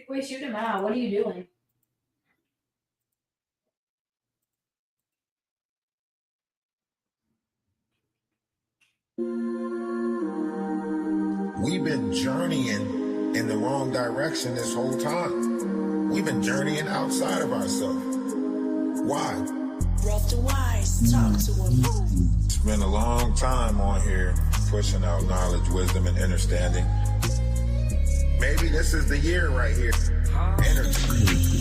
Wait, shoot him out. What are you doing? We've been journeying in the wrong direction this whole time. We've been journeying outside of ourselves. Why? Rough to wise, talk to him. It's been a long time on here pushing out knowledge, wisdom, and understanding. Maybe this is the year right here. Energy.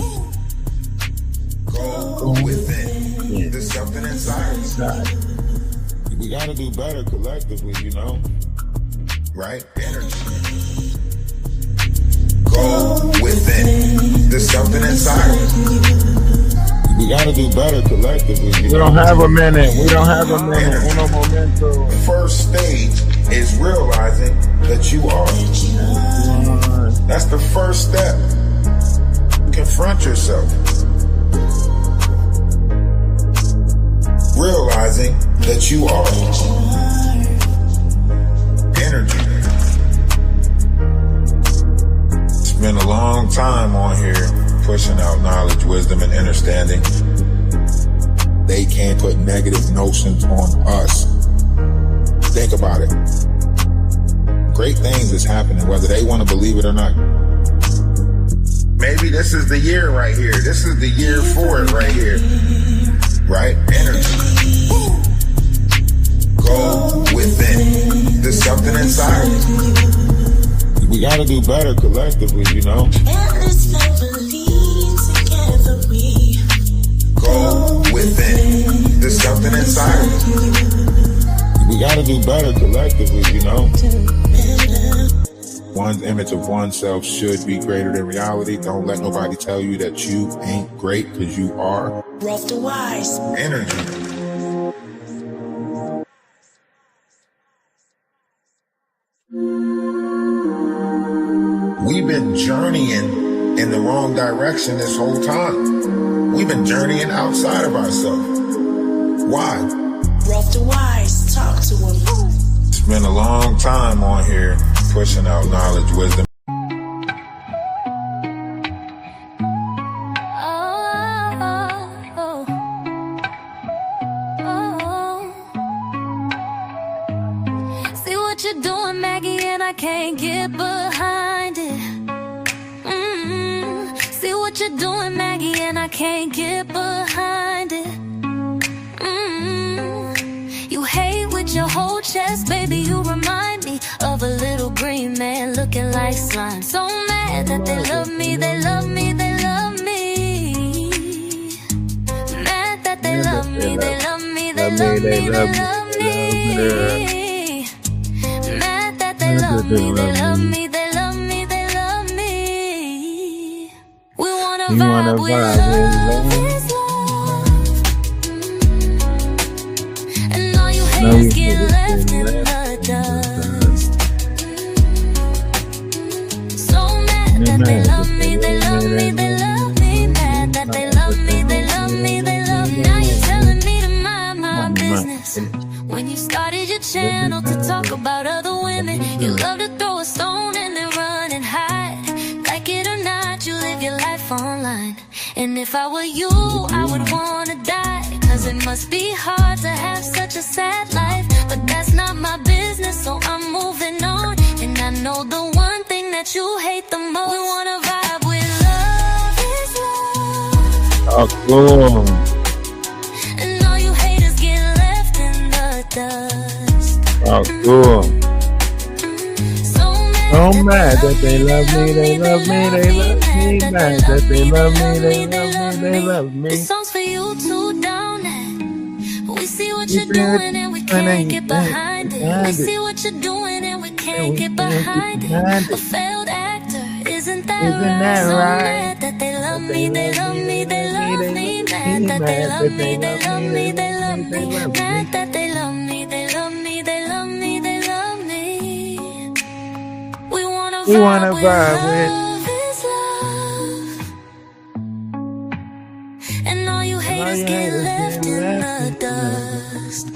Go within. There's something inside of you. We gotta do better collectively, you know? Right? Energy. Go within. There's something inside of you. We gotta do better collectively. We don't have a minute. We don't have a minute. Uno momento. First stage is realizing that you are. That's the first step. Confront yourself. Realizing that you are. Energy. It's been a long time on here pushing out knowledge, wisdom, and understanding. They can't put negative notions on us. Think about it. Great things is happening, whether they want to believe it or not. Maybe this is the year right here. This is the year for it right here. Right? Energy. Go within. There's something inside of you. We gotta do better collectively, you know? Go within. There's something inside of you. We gotta do better collectively, you know? One's image of oneself should be greater than reality. Don't let nobody tell you that you ain't great, because you are. Rough to wise. Energy. We've been journeying in the wrong direction this whole time. We've been journeying outside of ourselves. Why? Rough to wise, talk to him. It's been a long time on here pushing out knowledge, wisdom. See what you're doing, Maggie, and I can't get behind it. See what you're doing, Maggie, and I can't get behind it. You hate with your whole chest, baby, you remind me of a little green man looking like slime. So mad that they love me, they love me, they love me. Mad that they love me, they love me, they love me, they love me. Mad that they love me, they love me, they love me, they love me. We wanna vibe with love is love. And all you haters get left in the dust. So mad that they love me, they love me, they love me. Mad that they love me, they love me, they love me. Now you're telling me to mind my business. When you started your channel to talk about other women, you love to throw a stone and then run and hide. Like it or not, you live your life online. And if I were you, I would wanna die. Cause it must be hard to have such a sad life. But that's not my business, so I'm moving on. And I know the one thing that you hate the most. We wanna vibe with love is love. Oh, cool. And all you haters get left in the dust. Oh, cool. So mad that they love me, they love me, they love me. Mad that they love me, they love me, they love me. This song's for you too, down it. We see what you're doing and we can't get behind it. We see what you're doing and we can't get behind it. A failed actor, isn't that right? So mad that they love me, they love me, they love me. Mad that they love me, they love me, they love me. Mad that they love me, they love me, they love me, they love me. We wanna vibe with love is love. And all you haters get left in the dust.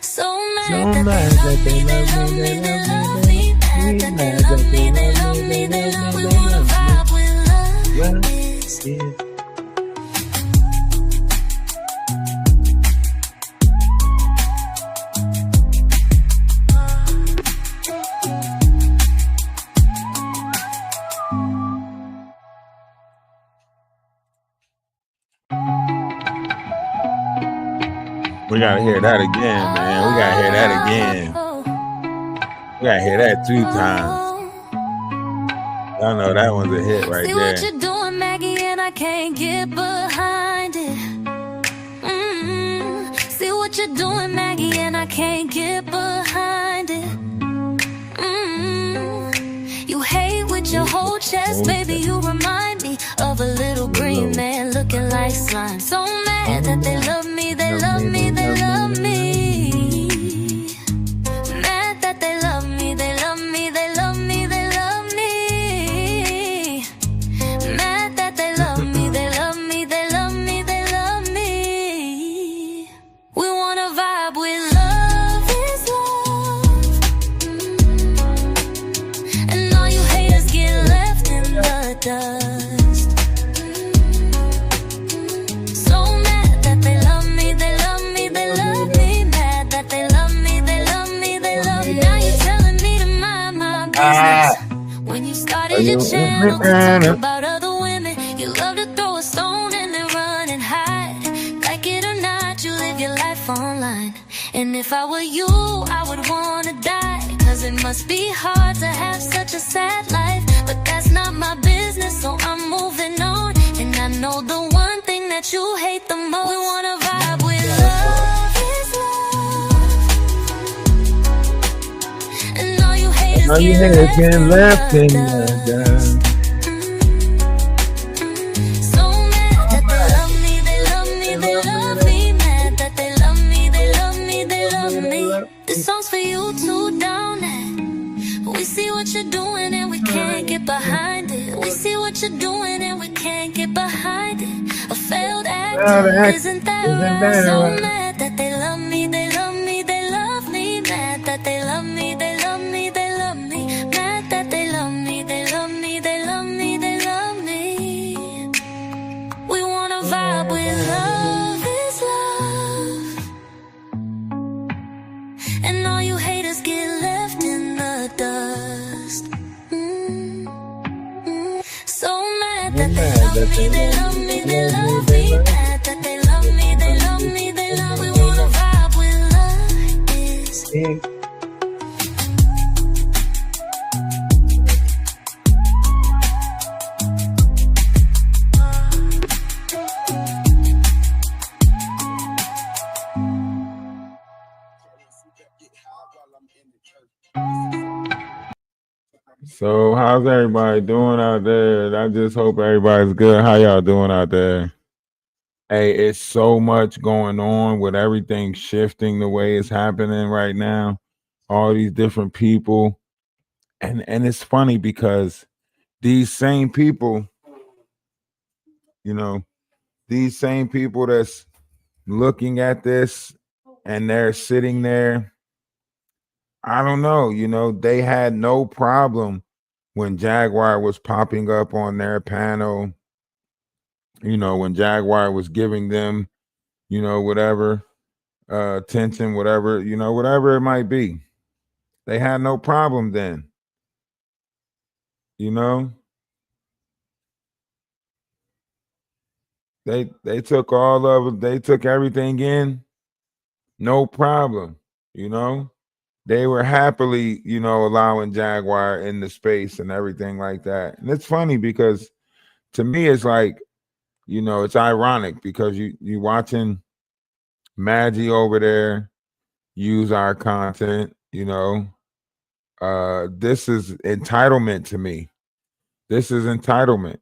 So mad that they love me, they love me, they love me. Mad that they love me, they love me, they We gotta hear that again, man. We gotta hear that again. We gotta hear that 2 times. I know that one's a hit right See there. what you're doing, Maggie, and I can't get behind it. See what you're doing, Maggie, and I can't get behind it. You hate with your whole chest, baby. You remind me of a little green man looking like slime. So mad that they love me, they love me, they love me. Mad that they love me, they love me, they love me, they love me. Mad that they love me, they love me, they love me, they love me. We wanna vibe with love is love. And all you haters get left in the dust. So mad that they love me, they love me, they love me. Mad that they love me, they love me, they love me. Now you telling me to mind my business. When you started your channel to talk about other women, you love to throw a stone and then run and hide. Like it or not, you live your life online. And if I were you, I would wanna die. Cause it must be hard to have such a sad life. But that's not my business, so I'm moving on. And I know the one thing that you hate the most. We wanna vibe with love is love. And all you haters Now you get haters getting left in the the dust. dust. So mad that they love me, they love me, they love me. Mad that they love me, they love me, they love me. This song's for you too, down it. We see what you're doing and we can't get behind it. We see what you're doing and we can't get behind it. A failed actor, isn't that right? So mad that they love me, they love me, they love me. Mad that they love me, they love me, they love me. Mad that they love me, they love me, they love me, they love me. We wanna vibe with love is love. And all you haters get left in the dust. So mad that they love me, they love me, they love me. Mad that they love me, they love me, they love me. We wanna vibe with love is. So how's everybody doing out there? I just hope everybody's good. How y'all doing out there? Hey, it's so much going on with everything shifting the way it's happening right now. All these different people. And it's funny because these same people, you know, these same people that's looking at this and they're sitting there, I don't know, they had no problem when Jaguar was popping up on their panel, when Jaguar was giving them, whatever attention, whatever, whatever it might be. They had no problem then. They took all of it, they took everything in, no problem, They were happily, allowing Jaguar in the space and everything like that. And it's funny because to me, it's like, it's ironic because you watching Maggie over there use our content, this is entitlement to me. This is entitlement.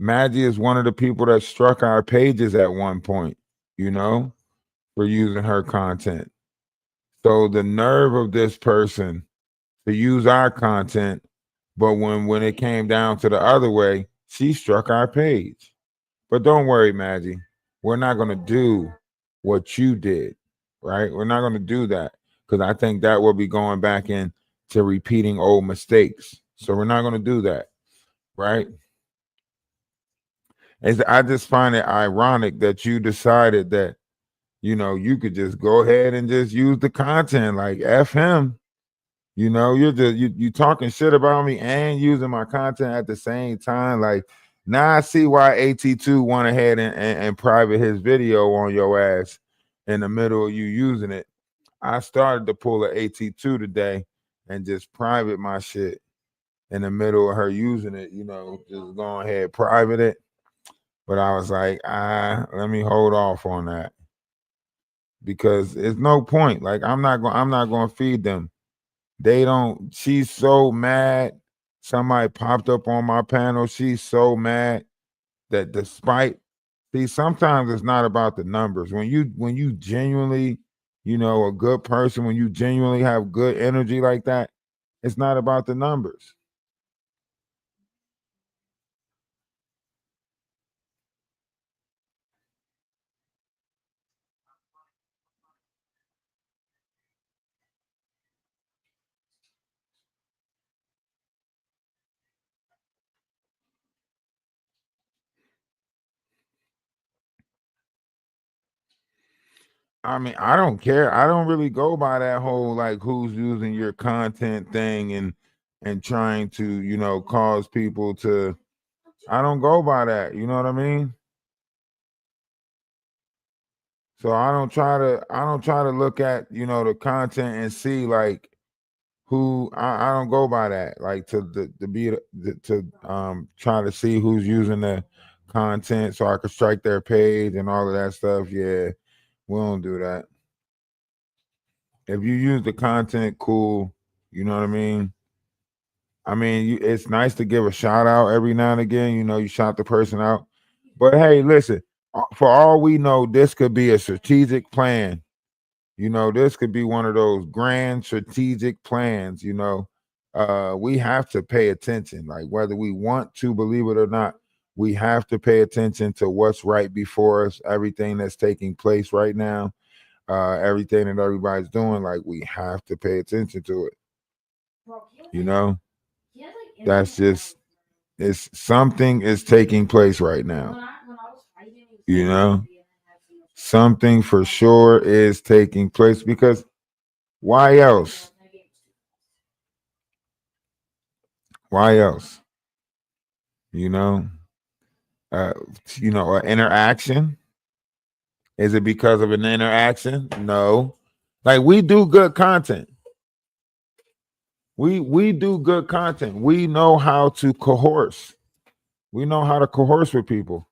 Maggie is one of the people that struck our pages at one point, for using her content. So the nerve of this person to use our content, but when it came down to the other way, she struck our page. But don't worry, Maggie. We're not going to do what you did, right? We're not going to do that because I think that will be going back into repeating old mistakes. So we're not going to do that, right? I just find it ironic that you decided that, you could just go ahead and just use the content like F him. You're just you talking shit about me and using my content at the same time. Like, now I see why AT2 went ahead and private his video on your ass in the middle of you using it. I started to pull an AT2 today and just private my shit in the middle of her using it, just go ahead, private it. But I was like, let me hold off on that because it's no point. Like, I'm not gonna feed them. They don't. She's so mad. Somebody popped up on my panel. She's so mad that despite, see, sometimes it's not about the numbers. When you genuinely, a good person, when you genuinely have good energy like that, it's not about the numbers. I mean, I don't care. I don't really go by that whole like who's using your content thing and trying to, cause people to. I don't go by that. You know what I mean? So I don't try to look at, the content and see like who I don't go by that. Like to be to try to see who's using the content so I could strike their page and all of that stuff. Yeah, we don't do that. If you use the content, cool. You know what I mean? It's nice to give a shout out every now and again. You shout the person out. But hey, listen, for all we know, this could be a strategic plan. This could be one of those grand strategic plans. We have to pay attention. Like, whether we want to believe it or not, we have to pay attention to what's right before us, everything that's taking place right now, everything that everybody's doing. Like, we have to pay attention to it. You know, that's just it's something is taking place right now. You know, something for sure is taking place because why else? Why else? You know, uh, an interaction. Is it because of an interaction? No. Like, we do good content. We do good content. We know how to coerce. We know how to coerce with people.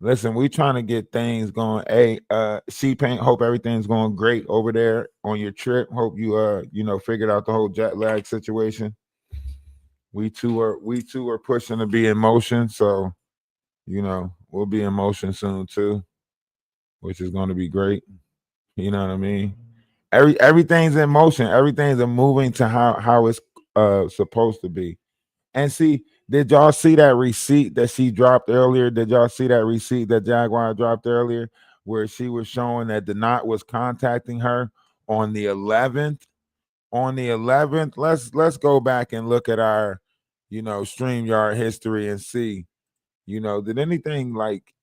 Listen, we trying to get things going. Hey, C-Paint, hope everything's going great over there on your trip. Hope you figured out the whole jet lag situation. We too are pushing to be in motion. So, we'll be in motion soon too, which is going to be great. You know what I mean? Everything's in motion. Everything's moving to how it's supposed to be. And see, did y'all see that receipt that she dropped earlier? Did y'all see that receipt that Jaguar dropped earlier, where she was showing that the knot was contacting her on the 11th? On the 11th, let's go back and look at our, StreamYard history and see, did anything like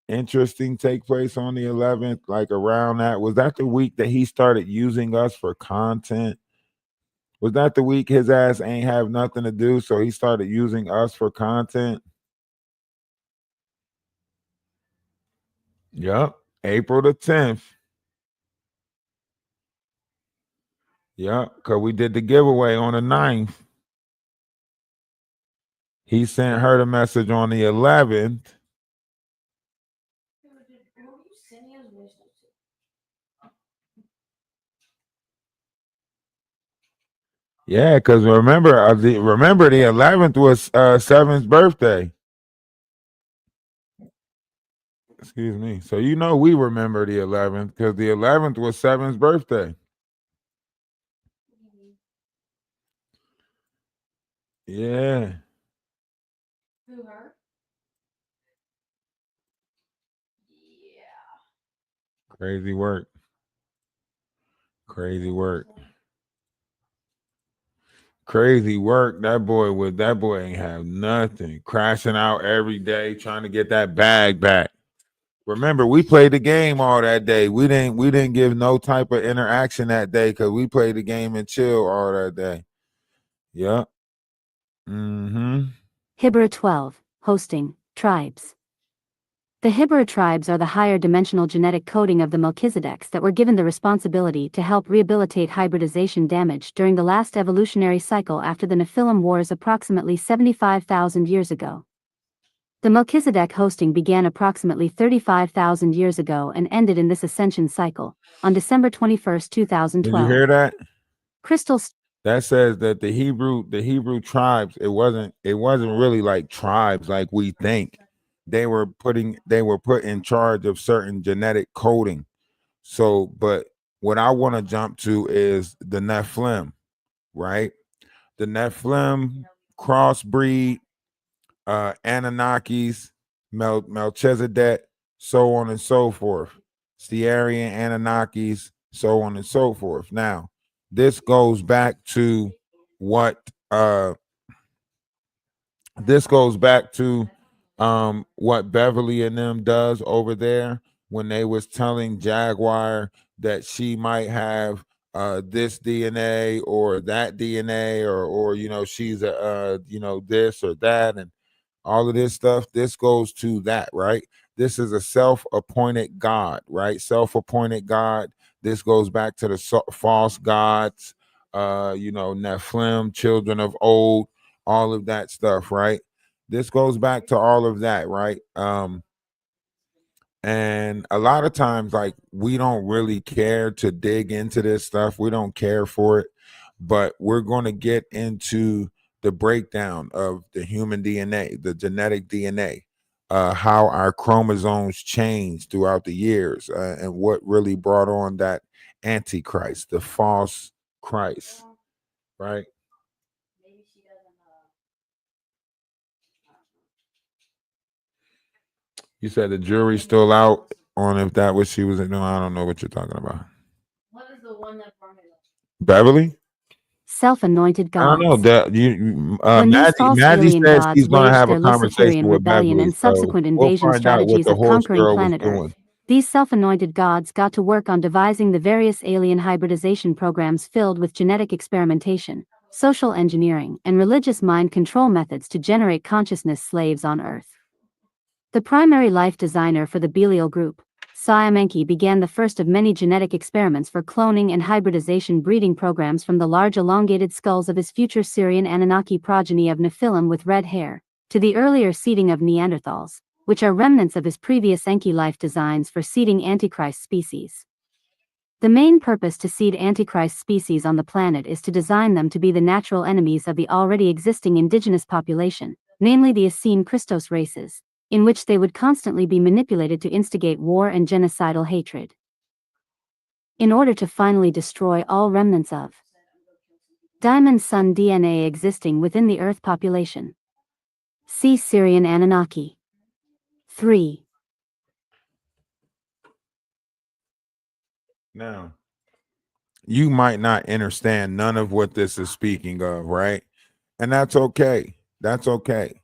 interesting take place on the 11th? Like, around that, was that the week that he started using us for content? Was that the week his ass ain't have nothing to do, so he started using us for content? Yep. April the 10th. Yep. Because we did the giveaway on the 9th. He sent her the message on the 11th. Yeah, because remember the 11th was Seven's birthday. Excuse me. So we remember the 11th because the 11th was Seven's birthday. Yeah. Who, her? Yeah. Crazy work. Crazy work. Crazy work. That boy ain't have nothing. Crashing out every day, trying to get that bag back. Remember, we played the game all that day. We didn't give no type of interaction that day because we played the game and chill all that day. Yep. Mm-hmm. Hibra 12, hosting, tribes. The Hibra tribes are the higher dimensional genetic coding of the Melchizedeks that were given the responsibility to help rehabilitate hybridization damage during the last evolutionary cycle after the Nephilim Wars approximately 75,000 years ago. The Melchizedek hosting began approximately 35,000 years ago and ended in this ascension cycle, on December 21, Did you 2012. hear that? Crystal That says that the Hebrew tribes, it wasn't really like tribes like we think. They were put in charge of certain genetic coding. So, but what I want to jump to is the Nephilim, right? The Nephilim crossbreed, Anunnakis, Melchizedek, so on and so forth. Sierrian Anunnakis, so on and so forth. Now, this goes back to what what Beverly and them does over there when they was telling Jaguar that she might have this DNA or that DNA or she's a this or that and all of this stuff. This goes to that, right? This is a self-appointed God, right? Self-appointed God. This goes back to the false gods, Nephilim, children of old, all of that stuff, right? This goes back to all of that, right? And a lot of times, like, we don't really care to dig into this stuff. We don't care for it, but we're going to get into the breakdown of the human DNA, the genetic DNA, how our chromosomes change throughout the years, and what really brought on that antichrist, the false Christ, right? Maybe she doesn't. You said the jury's still out on if that what she was doing. I don't know what you're talking about. What is the one that brought it up? Beverly? self-anointed I don't know gods. that you. When these false Maddie alien says gods he's going to waged have a their conversation Luciferian with rebellion Beverly, and so subsequent we'll invasion find out what strategies the of horse conquering girl was planet doing. Earth, these self-anointed gods got to work on devising the various alien hybridization programs filled with genetic experimentation, social engineering, and religious mind control methods to generate consciousness slaves on Earth. The primary life designer for the Belial group, Siamenki, began the first of many genetic experiments for cloning and hybridization breeding programs from the large elongated skulls of his future Syrian Anunnaki progeny of Nephilim with red hair, to the earlier seeding of Neanderthals, which are remnants of his previous Enki life designs for seeding Antichrist species. The main purpose to seed Antichrist species on the planet is to design them to be the natural enemies of the already existing indigenous population, namely the Essene Christos races, in which they would constantly be manipulated to instigate war and genocidal hatred. In order to finally destroy all remnants of Diamond Sun DNA existing within the Earth population. See Syrian Anunnaki. 3. Now, you might not understand none of what this is speaking of, right? And that's okay. That's okay.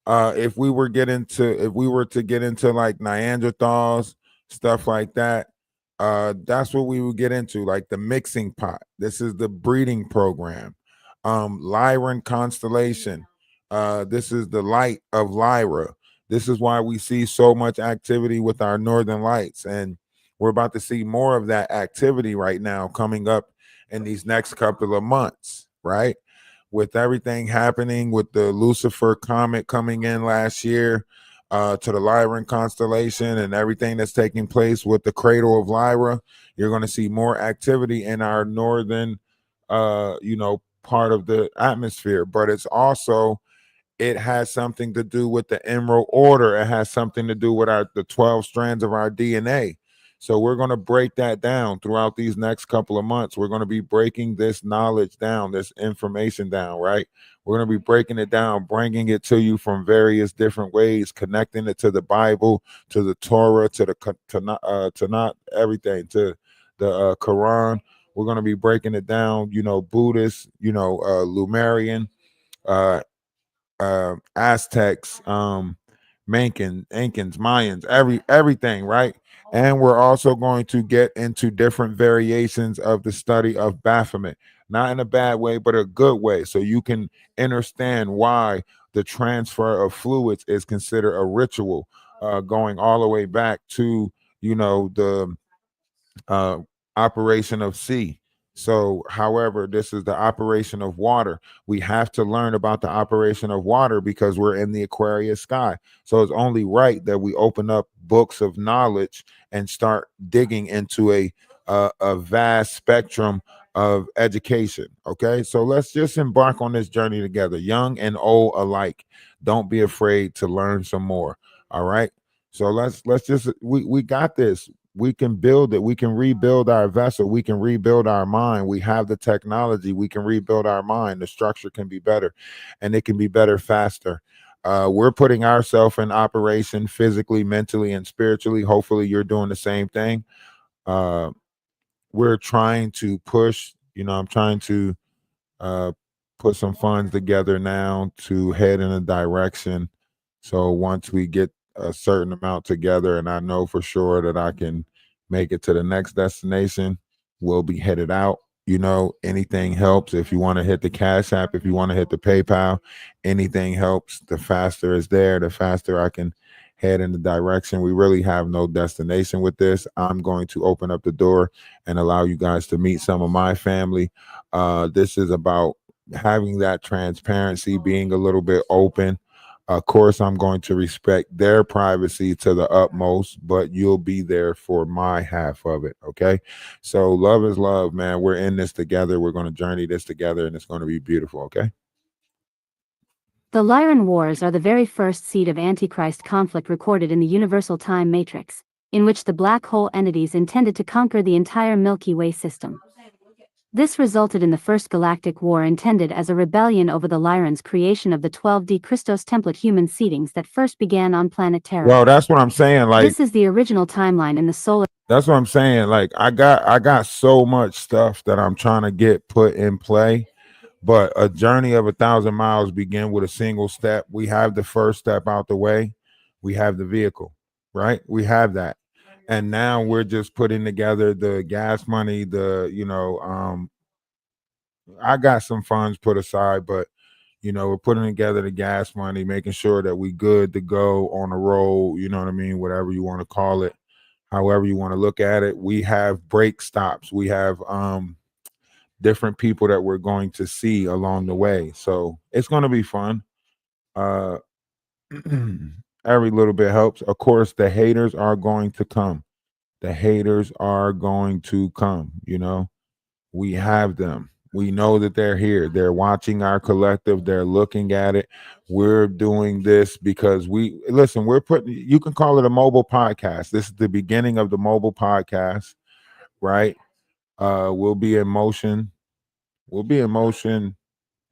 If we were to get into like Neanderthals, stuff like that, that's what we would get into, like the mixing pot. This is the breeding program. Lyran constellation. This is the light of Lyra. This is why we see so much activity with our northern lights, and we're about to see more of that activity right now coming up in these next couple of months, right? With everything happening with the Lucifer comet coming in last year, to the Lyran constellation, and everything that's taking place with the cradle of Lyra, you're going to see more activity in our northern, part of the atmosphere. But it has something to do with the Emerald Order. It has something to do with the 12 strands of our DNA. So we're going to break that down throughout these next couple of months. We're going to be breaking this knowledge down, this information down, right? We're going to be breaking it down, bringing it to you from various different ways, connecting it to the Bible, to the Torah, to not everything, to the Quran. We're going to be breaking it down, Buddhist, Lumerian, uh, Aztecs, Incans, Mayans, everything, right? And we're also going to get into different variations of the study of Baphomet, not in a bad way, but a good way, so you can understand why the transfer of fluids is considered a ritual, going all the way back to the uh, operation of sea. So, however, this is the operation of water. We have to learn about the operation of water because we're in the Aquarius sky. So, it's only right that we open up books of knowledge and start digging into a vast spectrum of education. Okay, so let's just embark on this journey together, young and old alike. Don't be afraid to learn some more. All right. So let's just we got this. We can build it. We can rebuild our vessel. We can rebuild our mind. We have the technology. We can rebuild our mind. The structure can be better, and it can be better faster. We're putting ourselves in operation physically, mentally, and spiritually. Hopefully, you're doing the same thing. Uh, we're trying to push. I'm trying to uh, put some funds together now to head in a direction. So once we get a certain amount together, and I know for sure that I can make it to the next destination, we'll be headed out. Anything helps. If you want to hit the Cash App, if you want to hit the PayPal, anything helps. The faster it's there, the faster I can head in the direction. We really have no destination with this. I'm going to open up the door and allow you guys to meet some of my family. This is about having that transparency, being a little bit open. Of course, I'm going to respect their privacy to the utmost, but you'll be there for my half of it. Okay. So love is love, man. We're in this together. We're going to journey this together, and it's going to be beautiful. Okay. The Lyran Wars are the very first seed of Antichrist conflict recorded in the universal time matrix, in which the black hole entities intended to conquer the entire Milky Way system. This resulted in the First Galactic War, intended as a rebellion over the Lyran's creation of the 12D Christos template human seedings that first began on planet Terra. Well, that's what I'm saying. Like, this is the original timeline in the solar. That's what I'm saying. Like, I got so much stuff that I'm trying to get put in play. But a journey of 1,000 miles begin with a single step. We have the first step out the way. We have the vehicle, right? We have that. And now we're just putting together the gas money, I got some funds put aside, but we're putting together the gas money, making sure that we good to go on the road, you know what I mean? Whatever you want to call it, however you want to look at it. We have brake stops. We have different people that we're going to see along the way. So it's going to be fun. Every little bit helps. Of course, the haters are going to come. The haters are going to come. We have them. We know that they're here. They're watching our collective. They're looking at it. We're doing this because we're putting, you can call it a mobile podcast. This is the beginning of the mobile podcast, right? We'll be in motion. We'll be in motion.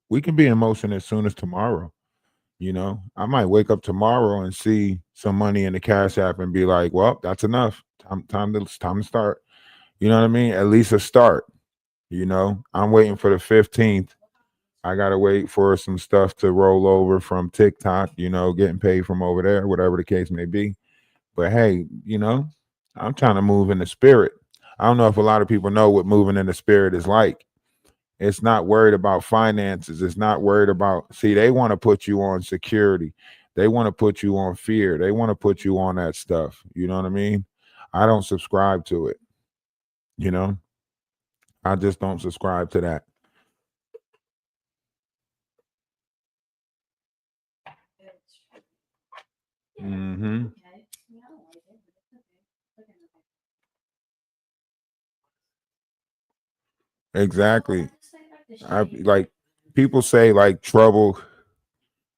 We can be in motion as soon as tomorrow. I might wake up tomorrow and see some money in the Cash App and be like, well, that's enough. Time to start. You know what I mean? At least a start. I'm waiting for the 15th. I got to wait for some stuff to roll over from TikTok, getting paid from over there, whatever the case may be. But hey, I'm trying to move in the spirit. I don't know if a lot of people know what moving in the spirit is like. It's not worried about finances. It's not worried about, they want to put you on security. They want to put you on fear. They want to put you on that stuff. You know what I mean? I don't subscribe to it. I just don't subscribe to that. Mm-hmm. Exactly. Like, people say like trouble.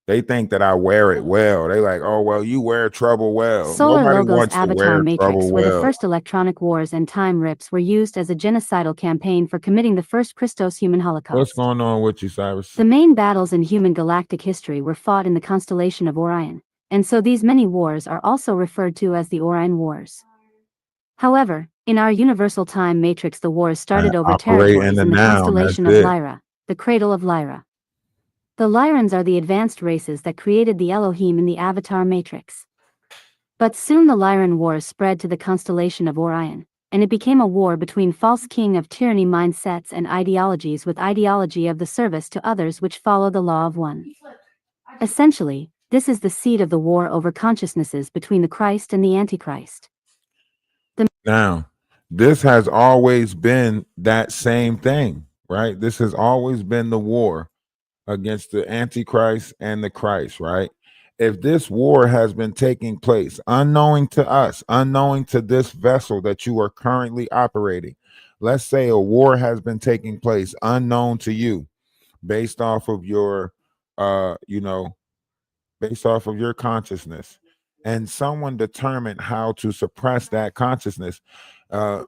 They think that I wear it well. They like, oh, well, you wear trouble well. Solar Nobody Logo's wants to Avatar wear Matrix, trouble where the well. first electronic wars and time rips were used as a genocidal campaign for committing the first Christos human holocaust. What's going on with you, Cyrus? The main battles in human galactic history were fought in the constellation of Orion, and so these many wars are also referred to as the Orion Wars. However, in our universal time matrix, the wars started over Operate in territories the in the now. constellation That's of it. Lyra, the cradle of Lyra. The Lyrans are the advanced races that created the Elohim in the Avatar matrix. But soon the Lyran wars spread to the constellation of Orion, and it became a war between false king of tyranny mindsets and ideologies with ideology of the service to others which follow the law of one. Essentially, this is the seed of the war over consciousnesses between the Christ and the Antichrist. Now, this has always been that same thing, right? This has always been the war against the Antichrist and the Christ, right? If this war has been taking place unknowing to us, unknowing to this vessel that you are currently operating, let's say a war has been taking place unknown to you based off of your based off of your consciousness, and someone determined how to suppress that consciousness. Uh,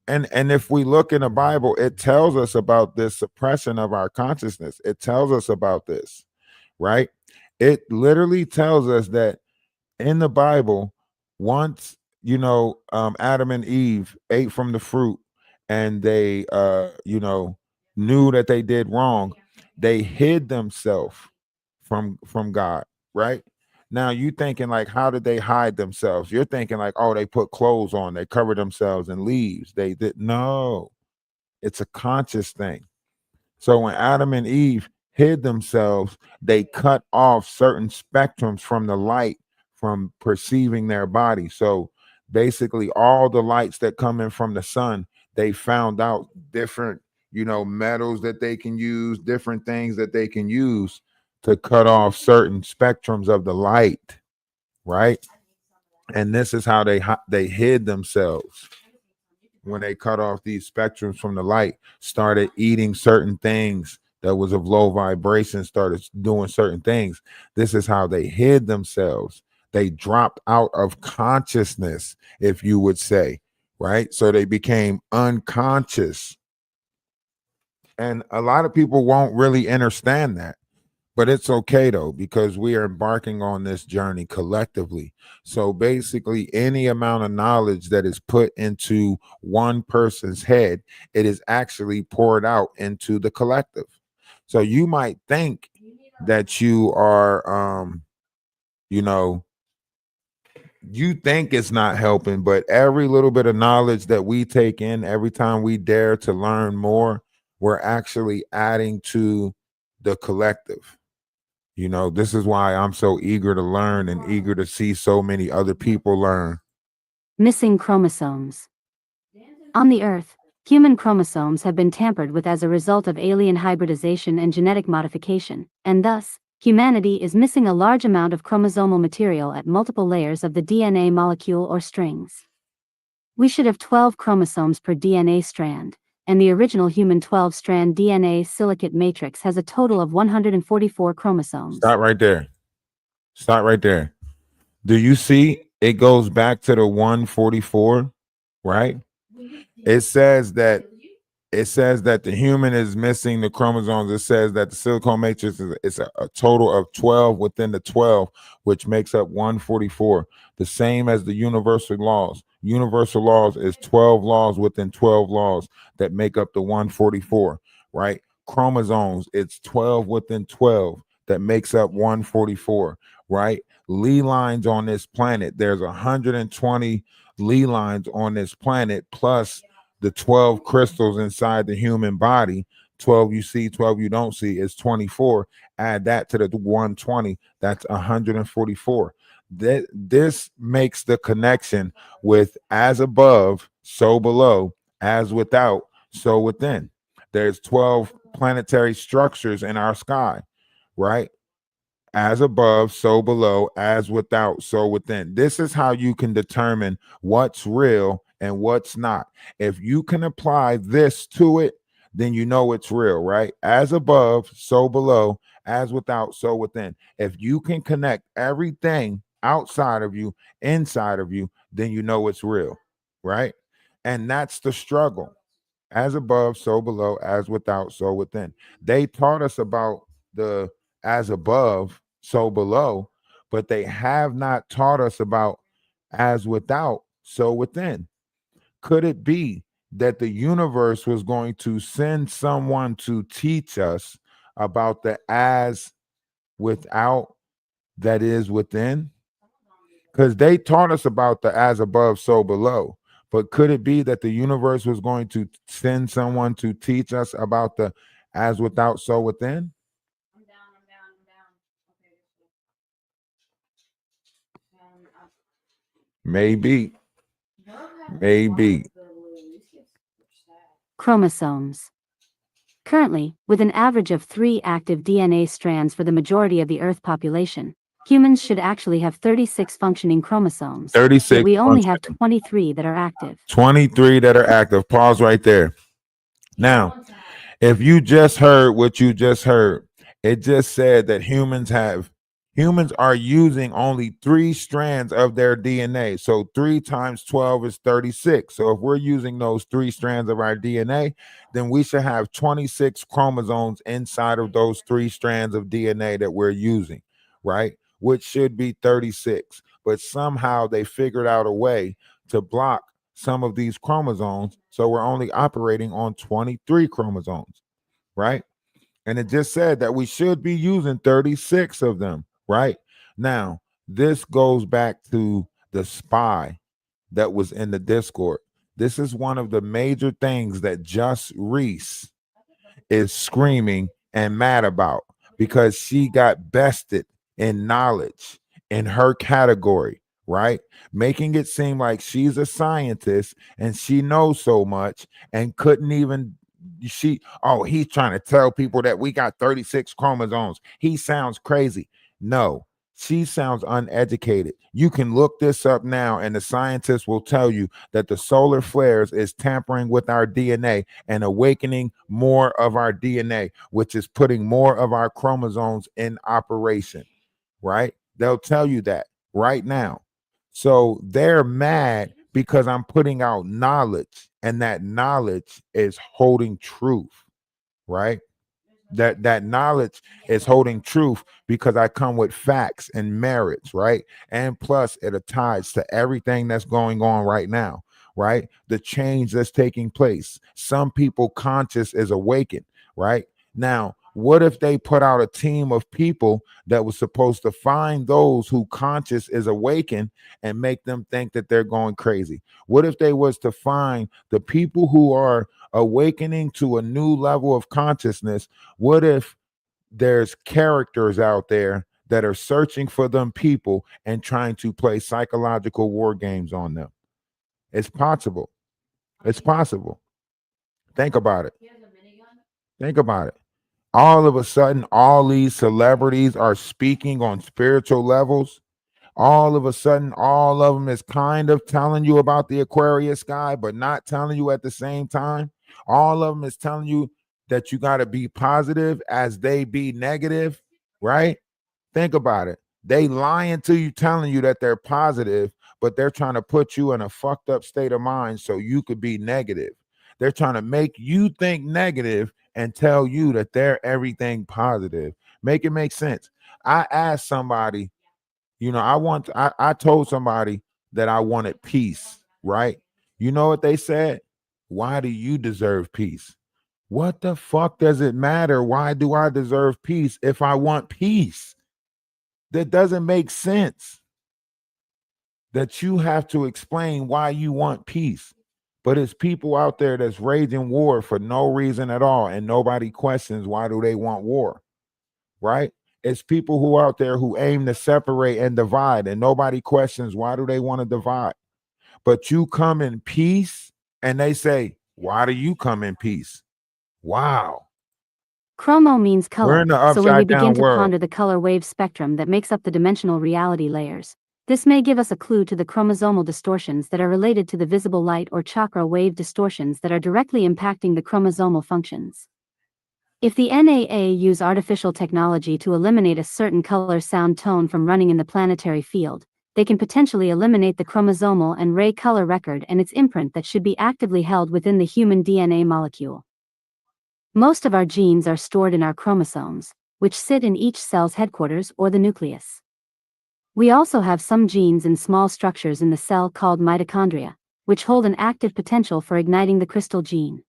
and if we look in the Bible, it tells us about this suppression of our consciousness. It tells us about this, right? It literally tells us that in the Bible, once Adam and Eve ate from the fruit, and they knew that they did wrong, they hid themselves from God, right? Now you thinking like, how did they hide themselves? You're thinking like, oh, they put clothes on, they covered themselves in leaves. They did no, it's a conscious thing. So when Adam and Eve hid themselves, they cut off certain spectrums from the light from perceiving their body. So basically, all the lights that come in from the sun, they found out different, metals that they can use, different things that they can use to cut off certain spectrums of the light, right? And this is how they hid themselves. When they cut off these spectrums from the light, started eating certain things that was of low vibration, started doing certain things. This is how they hid themselves. They dropped out of consciousness, if you would say, right? So they became unconscious. And a lot of people won't really understand that. But it's okay though, because we are embarking on this journey collectively. So basically, any amount of knowledge that is put into one person's head, it is actually poured out into the collective. So you might think that you are, you think it's not helping, but every little bit of knowledge that we take in, every time we dare to learn more, we're actually adding to the collective. This is why I'm so eager to learn and eager to see so many other people learn. Missing chromosomes. On the Earth, human chromosomes have been tampered with as a result of alien hybridization and genetic modification, and thus, humanity is missing a large amount of chromosomal material at multiple layers of the DNA molecule or strings. We should have 12 chromosomes per DNA strand, and the original human 12-strand DNA silicate matrix has a total of 144 chromosomes. Stop right there. Stop right there. Do you see it goes back to the 144, right? It says that the human is missing the chromosomes. It says that the silicone matrix is a total of 12 within the 12, which makes up 144. The same as the universal laws. Universal laws is 12 laws within 12 laws that make up the 144, right? Chromosomes, it's 12 within 12 that makes up 144, right? Lee lines on this planet, there's 120 Lee lines on this planet, plus the 12 crystals inside the human body. 12 you see, 12 you don't see, is 24. Add that to the 120, that's 144. This makes the connection with as above, so below, as without, so within. There's 12 planetary structures in our sky, right? As above, so below, as without, so within. This is how you can determine what's real and what's not. If you can apply this to it, then you know it's real, right? As above, so below, as without, so within. If you can connect everything outside of you, inside of you, then you know it's real, right? And that's the struggle. As above, so below, as without, so within. They taught us about the as above, so below, but they have not taught us about as without, so within. could it be that the universe was going to send someone to teach us about the as without that is within? Because they taught us about the as above, so below. But could it be that the universe was going to send someone to teach us about the as without, so within? I'm down. Okay, up. Maybe. Love having Maybe. wives go blue. These get super sad. Chromosomes. Currently, with an average of 3 active DNA strands for the majority of the Earth population, humans should actually have 36 functioning chromosomes. 36. Yet we only have functioning. 23 that are active. 23 that are active. Pause right there. Now, if you just heard what you just heard, it just said that humans are using only 3 strands of their DNA. So 3 times 12 is 36. So if we're using those 3 strands of our DNA, then we should have 26 chromosomes inside of those 3 strands of DNA that we're using, right? Which should be 36. But somehow they figured out a way to block some of these chromosomes. So we're only operating on 23 chromosomes, right? And it just said that we should be using 36 of them, right? Now, this goes back to the spy that was in the Discord. This is one of the major things that Just Reese is screaming and mad about because she got bested in knowledge in her category, right? Making it seem like she's a scientist and she knows so much and couldn't even he's trying to tell people that we got 36 chromosomes. He sounds crazy. No, she sounds uneducated. You can look this up now, and the scientists will tell you that the solar flares is tampering with our DNA and awakening more of our DNA, which is putting more of our chromosomes in operation, right? They'll tell you that right now. So they're mad because I'm putting out knowledge, and that knowledge is holding truth, right? That knowledge is holding truth because I come with facts and merits, right? And plus it ties to everything that's going on right now, right? The change that's taking place. Some people conscious is awakened, right? Now, what if they put out a team of people that was supposed to find those who conscious is awakened and make them think that they're going crazy? What if they was to find the people who are awakening to a new level of consciousness? What if there's characters out there that are searching for them people and trying to play psychological war games on them? It's possible. It's possible. Think about it. He has a minigun. Think about it. All of a sudden, all these celebrities are speaking on spiritual levels. All of a sudden, all of them is kind of telling you about the Aquarius guy, but not telling you at the same time. All of them is telling you that you got to be positive as they be negative, right? Think about it. They lying to you, telling you that they're positive, but they're trying to put you in a fucked up state of mind so you could be negative. They're trying to make you think negative and tell you that they're everything positive. Make it make sense. I asked somebody, I told somebody that I wanted peace, right? You know what they said? Why do you deserve peace? What the fuck does it matter? Why do I deserve peace if I want peace? That doesn't make sense. That you have to explain why you want peace. But it's people out there that's raging war for no reason at all, and nobody questions why do they want war, right? It's people who are out there who aim to separate and divide, and nobody questions why do they want to divide. But you come in peace, and they say, why do you come in peace? Wow. Chromo means We're color, in the so when we upside begin down to world. ponder the color wave spectrum that makes up the dimensional reality layers, this may give us a clue to the chromosomal distortions that are related to the visible light or chakra wave distortions that are directly impacting the chromosomal functions. If the NAA use artificial technology to eliminate a certain color sound tone from running in the planetary field, they can potentially eliminate the chromosomal and ray color record and its imprint that should be actively held within the human DNA molecule. Most of our genes are stored in our chromosomes, which sit in each cell's headquarters or the nucleus. We also have some genes in small structures in the cell called mitochondria, which hold an active potential for igniting the crystal gene.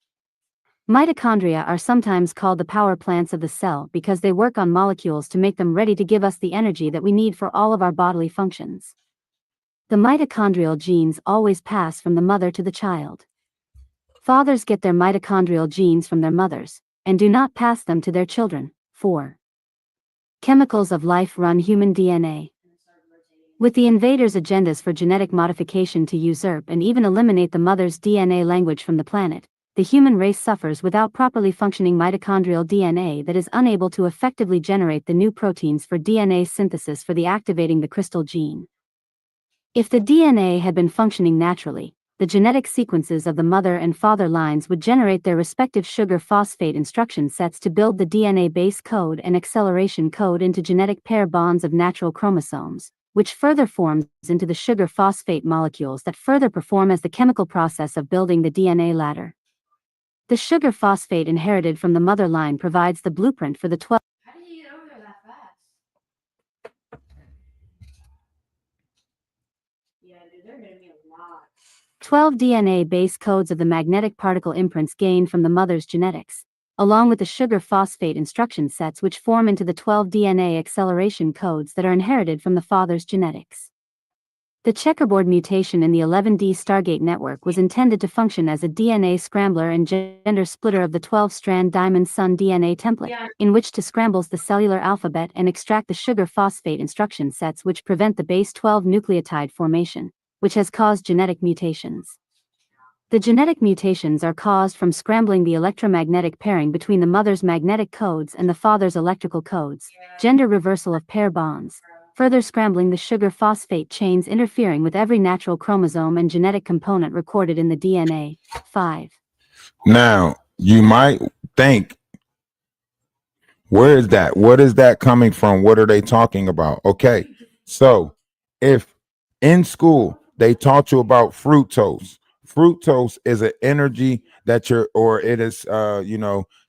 Mitochondria are sometimes called the power plants of the cell because they work on molecules to make them ready to give us the energy that we need for all of our bodily functions. The mitochondrial genes always pass from the mother to the child. Fathers get their mitochondrial genes from their mothers, and do not pass them to their children. 4. Chemicals of life run human DNA. With the invaders' agendas for genetic modification to usurp and even eliminate the mother's DNA language from the planet, the human race suffers without properly functioning mitochondrial DNA that is unable to effectively generate the new proteins for DNA synthesis for the activating the crystal gene. If the DNA had been functioning naturally, the genetic sequences of the mother and father lines would generate their respective sugar phosphate instruction sets to build the DNA base code and acceleration code into genetic pair bonds of natural chromosomes, which further forms into the sugar phosphate molecules that further perform as the chemical process of building the DNA ladder. The sugar phosphate inherited from the mother line provides the blueprint for the 12. How did you get over there that fast? Yeah, dude, they're hitting me a lot. 12 DNA base codes of the magnetic particle imprints gained from the mother's genetics, along with the sugar phosphate instruction sets which form into the 12 DNA acceleration codes that are inherited from the father's genetics. The checkerboard mutation in the 11D Stargate network was intended to function as a DNA scrambler and gender splitter of the 12-strand Diamond Sun DNA template, in which to scrambles the cellular alphabet and extract the sugar phosphate instruction sets which prevent the base 12 nucleotide formation, which has caused genetic mutations. The genetic mutations are caused from scrambling the electromagnetic pairing between the mother's magnetic codes and the father's electrical codes, gender reversal of pair bonds, further scrambling the sugar phosphate chains, interfering with every natural chromosome and genetic component recorded in the DNA. 5. Now, you might think, where is that? What is that coming from? What are they talking about? Okay, so if in school they taught you about fructose is an energy that it is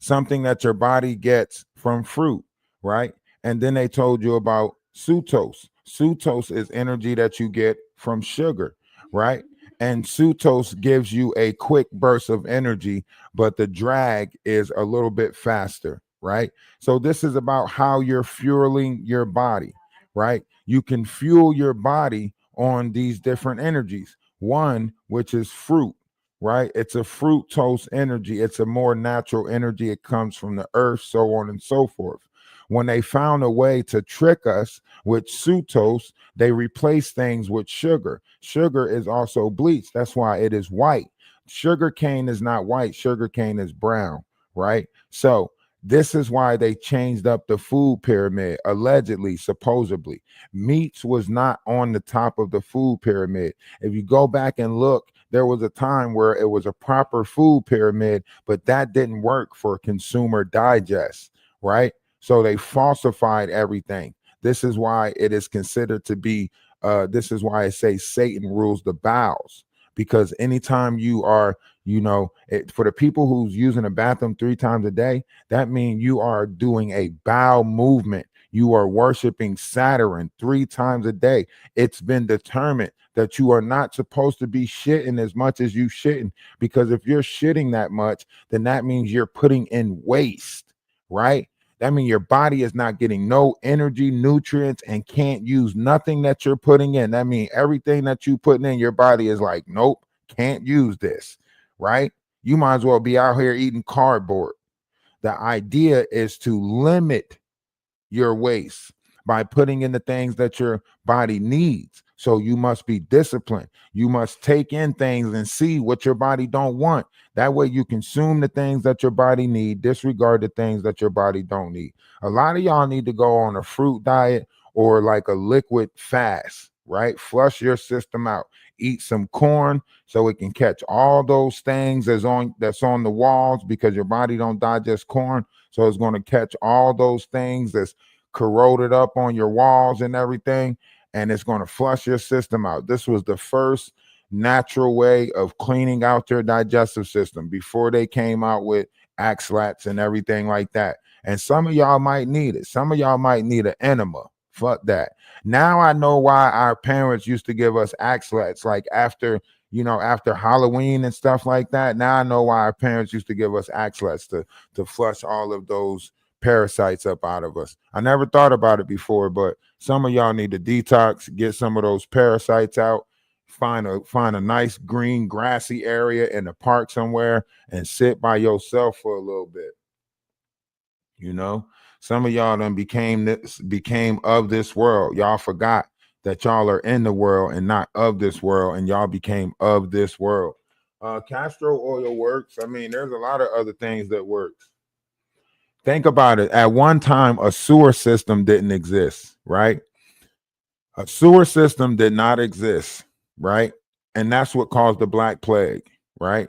something that your body gets from fruit, right? And then they told you about sucrose. Sucrose is energy that you get from sugar, right? And sucrose gives you a quick burst of energy, but the drag is a little bit faster, right? So this is about how you're fueling your body, right? You can fuel your body on these different energies. One, which is fruit, right? It's a fructose energy. It's a more natural energy. It comes from the earth, so on and so forth. When they found a way to trick us with sucrose, they replaced things with sugar. Sugar is also bleached. That's why it is white. Sugar cane is not white. Sugar cane is brown, right? So this is why they changed up the food pyramid, allegedly, supposedly. Meats was not on the top of the food pyramid. If you go back and look, there was a time where it was a proper food pyramid, but that didn't work for consumer digest, right? So they falsified everything. This is why it is considered to be, this is why I say Satan rules the bowels. Because anytime you are, for the people who's using a bathroom 3 times a day, that means you are doing a bowel movement. You are worshiping Saturn 3 times a day. It's been determined that you are not supposed to be shitting as much as you shitting, because if you're shitting that much, then that means you're putting in waste, right? That means your body is not getting no energy, nutrients, and can't use nothing that you're putting in. That means everything that you putting in your body is like, nope, can't use this, right? You might as well be out here eating cardboard. The idea is to limit your waste by putting in the things that your body needs. So you must be disciplined. You must take in things and see what your body don't want. That way you consume the things that your body need, disregard the things that your body don't need. A lot of y'all need to go on a fruit diet or like a liquid fast, right? Flush your system out. Eat some corn so it can catch all those things that's on the walls, because your body don't digest corn. So it's going to catch all those things that's corroded up on your walls and everything, and it's going to flush your system out. This was the first natural way of cleaning out your digestive system before they came out with Axlats and everything like that. And some of y'all might need it. Some of y'all might need an enema. Fuck that. Now I know why our parents used to give us Axlats, like after after Halloween and stuff like that. Now I know why our parents used to give us Axlex to flush all of those parasites up out of us. I never thought about it before, but some of y'all need to detox, get some of those parasites out. Find a nice green grassy area in the park somewhere and sit by yourself for a little bit. Some of y'all done became of this world. Y'all forgot that y'all are in the world and not of this world, and y'all became of this world. Castor oil works. I mean, there's a lot of other things that works. Think about it. At one time, a sewer system didn't exist, right? A sewer system did not exist, right? And that's what caused the Black Plague, right?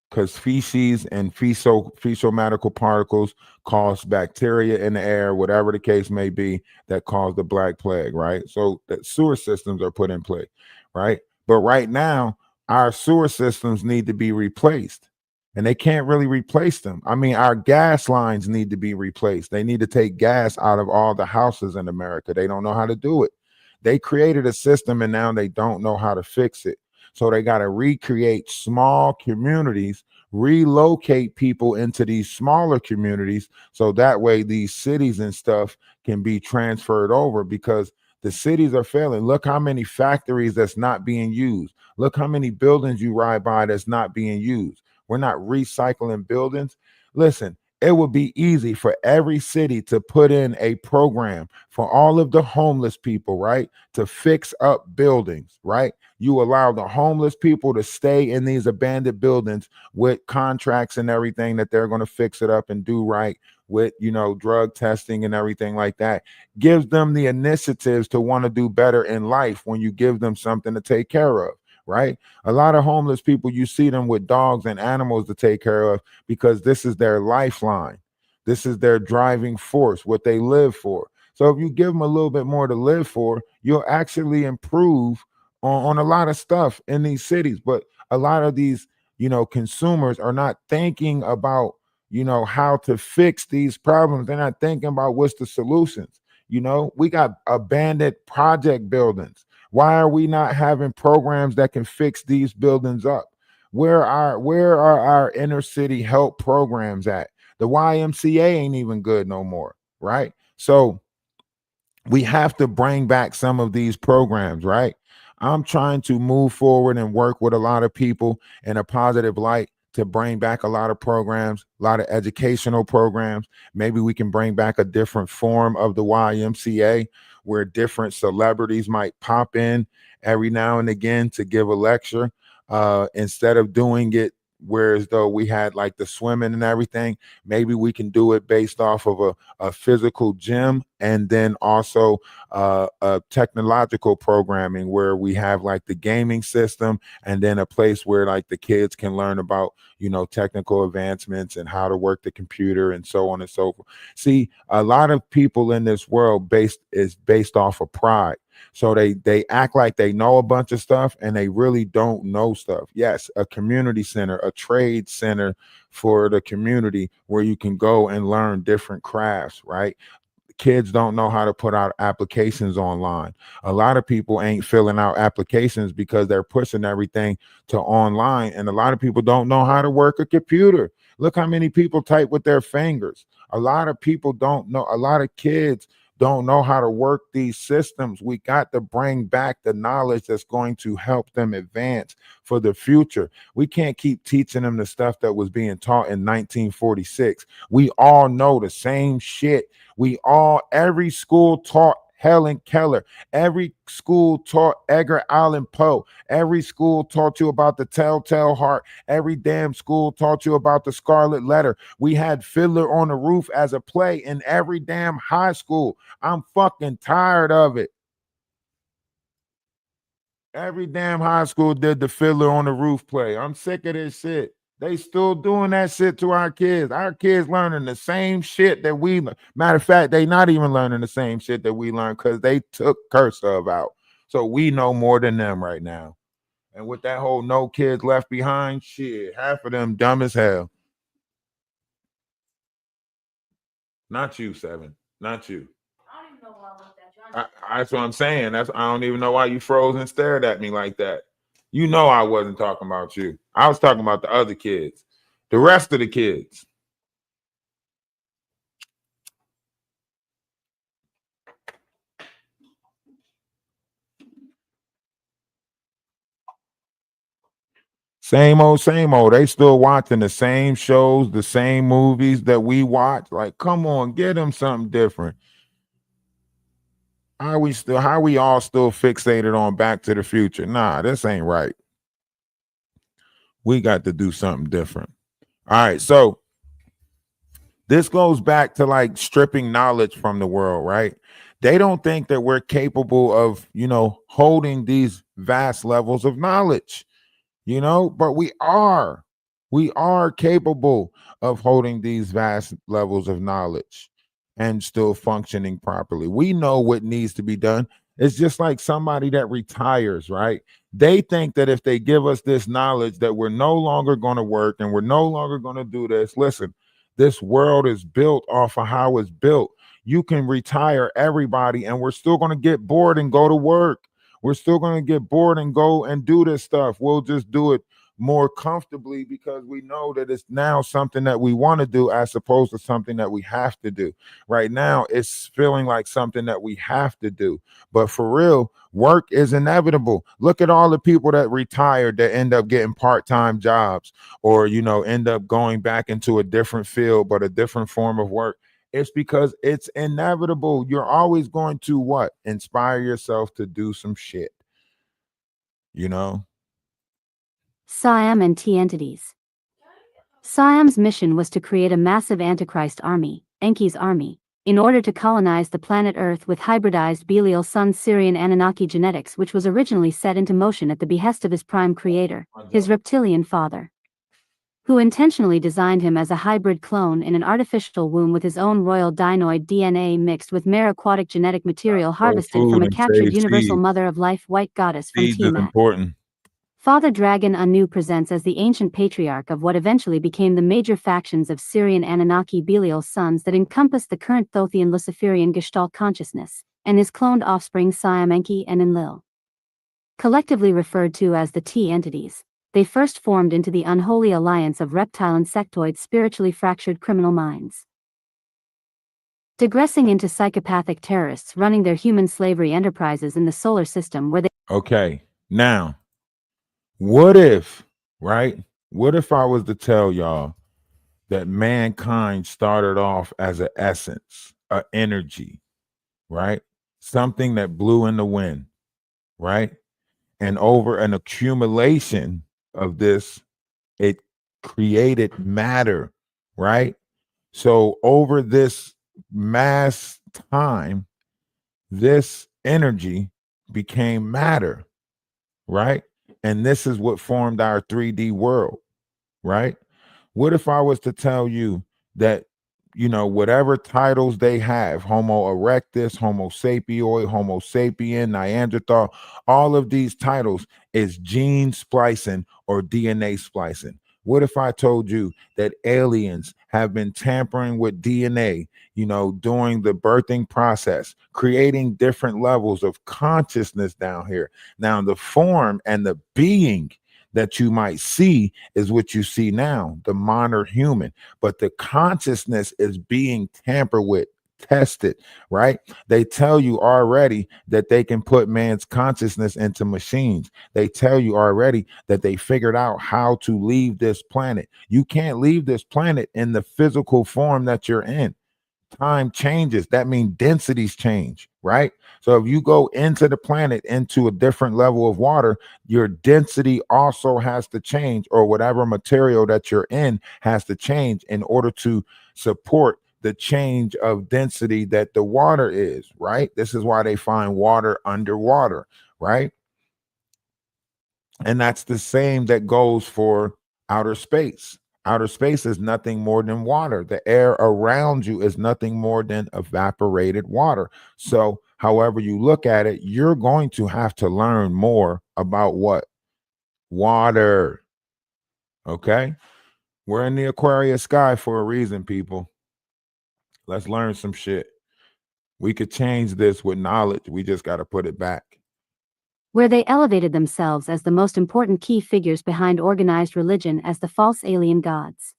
Because feces and fecal medical particles cause bacteria in the air, whatever the case may be, that cause the Black Plague, right? So that sewer systems are put in place, right? But right now, our sewer systems need to be replaced, and they can't really replace them. I mean, our gas lines need to be replaced. They need to take gas out of all the houses in America. They don't know how to do it. They created a system, and now they don't know how to fix it. So they got to recreate small communities, relocate people into these smaller communities. So that way these cities and stuff can be transferred over, because the cities are failing. Look how many factories that's not being used. Look how many buildings you ride by that's not being used. We're not recycling buildings. Listen, it would be easy for every city to put in a program for all of the homeless people, right? To fix up buildings, right? You allow the homeless people to stay in these abandoned buildings with contracts and everything that they're going to fix it up and do right with, drug testing and everything like that. Gives them the initiatives to want to do better in life when you give them something to take care of. Right? A lot of homeless people, you see them with dogs and animals to take care of, because this is their lifeline. This is their driving force, what they live for. So if you give them a little bit more to live for, you'll actually improve on a lot of stuff in these cities. But a lot of these, consumers are not thinking about, how to fix these problems. They're not thinking about what's the solutions. We got abandoned project buildings. Why are we not having programs that can fix these buildings up? Where are our inner city help programs at? The YMCA ain't even good no more, right? So we have to bring back some of these programs, right? I'm trying to move forward and work with a lot of people in a positive light to bring back a lot of programs, a lot of educational programs. Maybe we can bring back a different form of the YMCA, where different celebrities might pop in every now and again to give a lecture, instead of doing it whereas though we had like the swimming and everything. Maybe we can do it based off of a physical gym, and then also a technological programming where we have like the gaming system, and then a place where like the kids can learn about technical advancements and how to work the computer and so on and so forth. See, a lot of people in this world is based off of pride. So they act like they know a bunch of stuff, and they really don't know stuff. Yes, a community center, a trade center for the community where you can go and learn different crafts, right? Kids don't know how to put out applications online. A lot of people ain't filling out applications because they're pushing everything to online, and a lot of people don't know how to work a computer. Look how many people type with their fingers. A lot of people don't know, a lot of kids don't know how to work these systems. We got to bring back the knowledge that's going to help them advance for the future. We can't keep teaching them the stuff that was being taught in 1946. We all know the same shit. Every school taught Helen Keller. Every school taught Edgar Allan Poe. Every school taught you about the Telltale Heart. Every damn school taught you about the Scarlet Letter. We had Fiddler on the Roof as a play in every damn high school. I'm fucking tired of it. Every damn high school did the Fiddler on the Roof play. I'm sick of this shit. They still doing that shit to our kids. Our kids learning the same shit that we learn. Matter of fact, they not even learning the same shit that we learned because they took Curse of out. So we know more than them right now. And with that whole no kids left behind shit, half of them dumb as hell. Not you, Seven. Not you. I don't even know why I looked at you. That's what I'm saying. I don't even know why you froze and stared at me like that. You know I wasn't talking about you. I was talking about the other kids, the rest of the kids. Same old, same old. They still watching the same shows, the same movies that we watch. Like, come on, get them something different. How we all still fixated on Back to the Future? Nah, this ain't right. We got to do something different. All right, so this goes back to like stripping knowledge from the world, right? They don't think that we're capable of, holding these vast levels of knowledge, but we are. We are capable of holding these vast levels of knowledge and still functioning properly. We know what needs to be done. It's just like somebody that retires, right? They think that if they give us this knowledge that we're no longer going to work and we're no longer going to do this. Listen, this world is built off of how it's built. You can retire everybody and we're still going to get bored and go to work. We're still going to get bored and go and do this stuff. We'll just do it more comfortably because we know that it's now something that we want to do as opposed to something that we have to do. Right now, it's feeling like something that we have to do. But for real, work is inevitable. Look at all the people that retired that end up getting part-time jobs or, end up going back into a different field, but a different form of work. It's because it's inevitable. You're always going to what? Inspire yourself to do some shit. Siam and T entities. Siam's mission was to create a massive Antichrist army, Enki's army, in order to colonize the planet Earth with hybridized Belial Sun Syrian Anunnaki genetics, which was originally set into motion at the behest of his prime creator, his reptilian father, who intentionally designed him as a hybrid clone in an artificial womb with his own royal dinoid DNA mixed with mere aquatic genetic material harvested from a captured universal mother of life white goddess from Tiamat. Important. Father Dragon Anu presents as the ancient patriarch of what eventually became the major factions of Syrian Anunnaki Belial sons that encompassed the current Thothian Luciferian Gestalt consciousness, and his cloned offspring Siam Enki and Enlil. Collectively referred to as the T entities, they first formed into the unholy alliance of reptile insectoid spiritually fractured criminal minds, digressing into psychopathic terrorists running their human slavery enterprises in the solar system where they... Okay, now, what if I was to tell y'all that mankind started off as an essence, an energy, right? Something that blew in the wind, right? And over an accumulation of this, it created matter, right? So over this mass time, this energy became matter, right? And this is what formed our 3D world, right? What if I was to tell you that, whatever titles they have, Homo erectus, Homo sapioid, Homo sapien, Neanderthal, all of these titles is gene splicing or DNA splicing? What if I told you that aliens have been tampering with DNA, during the birthing process, creating different levels of consciousness down here? Now, the form and the being that you might see is what you see now, the modern human, but the consciousness is being tampered with, tested, right? They tell you already that they can put man's consciousness into machines. They tell you already that they figured out how to leave this planet. You can't leave this planet in the physical form that you're in. Time changes. That means densities change, right? So if you go into the planet into a different level of water, your density also has to change, or whatever material that you're in has to change in order to support the change of density that the water is, right? This is why they find water underwater, right? And that's the same that goes for outer space. Outer space is nothing more than water. The air around you is nothing more than evaporated water. So, however you look at it, you're going to have to learn more about what? Water. Okay? We're in the Aquarius sky for a reason, people. Let's learn some shit. We could change this with knowledge. We just got to put it back. where they elevated themselves as the most important key figures behind organized religion as the false alien gods.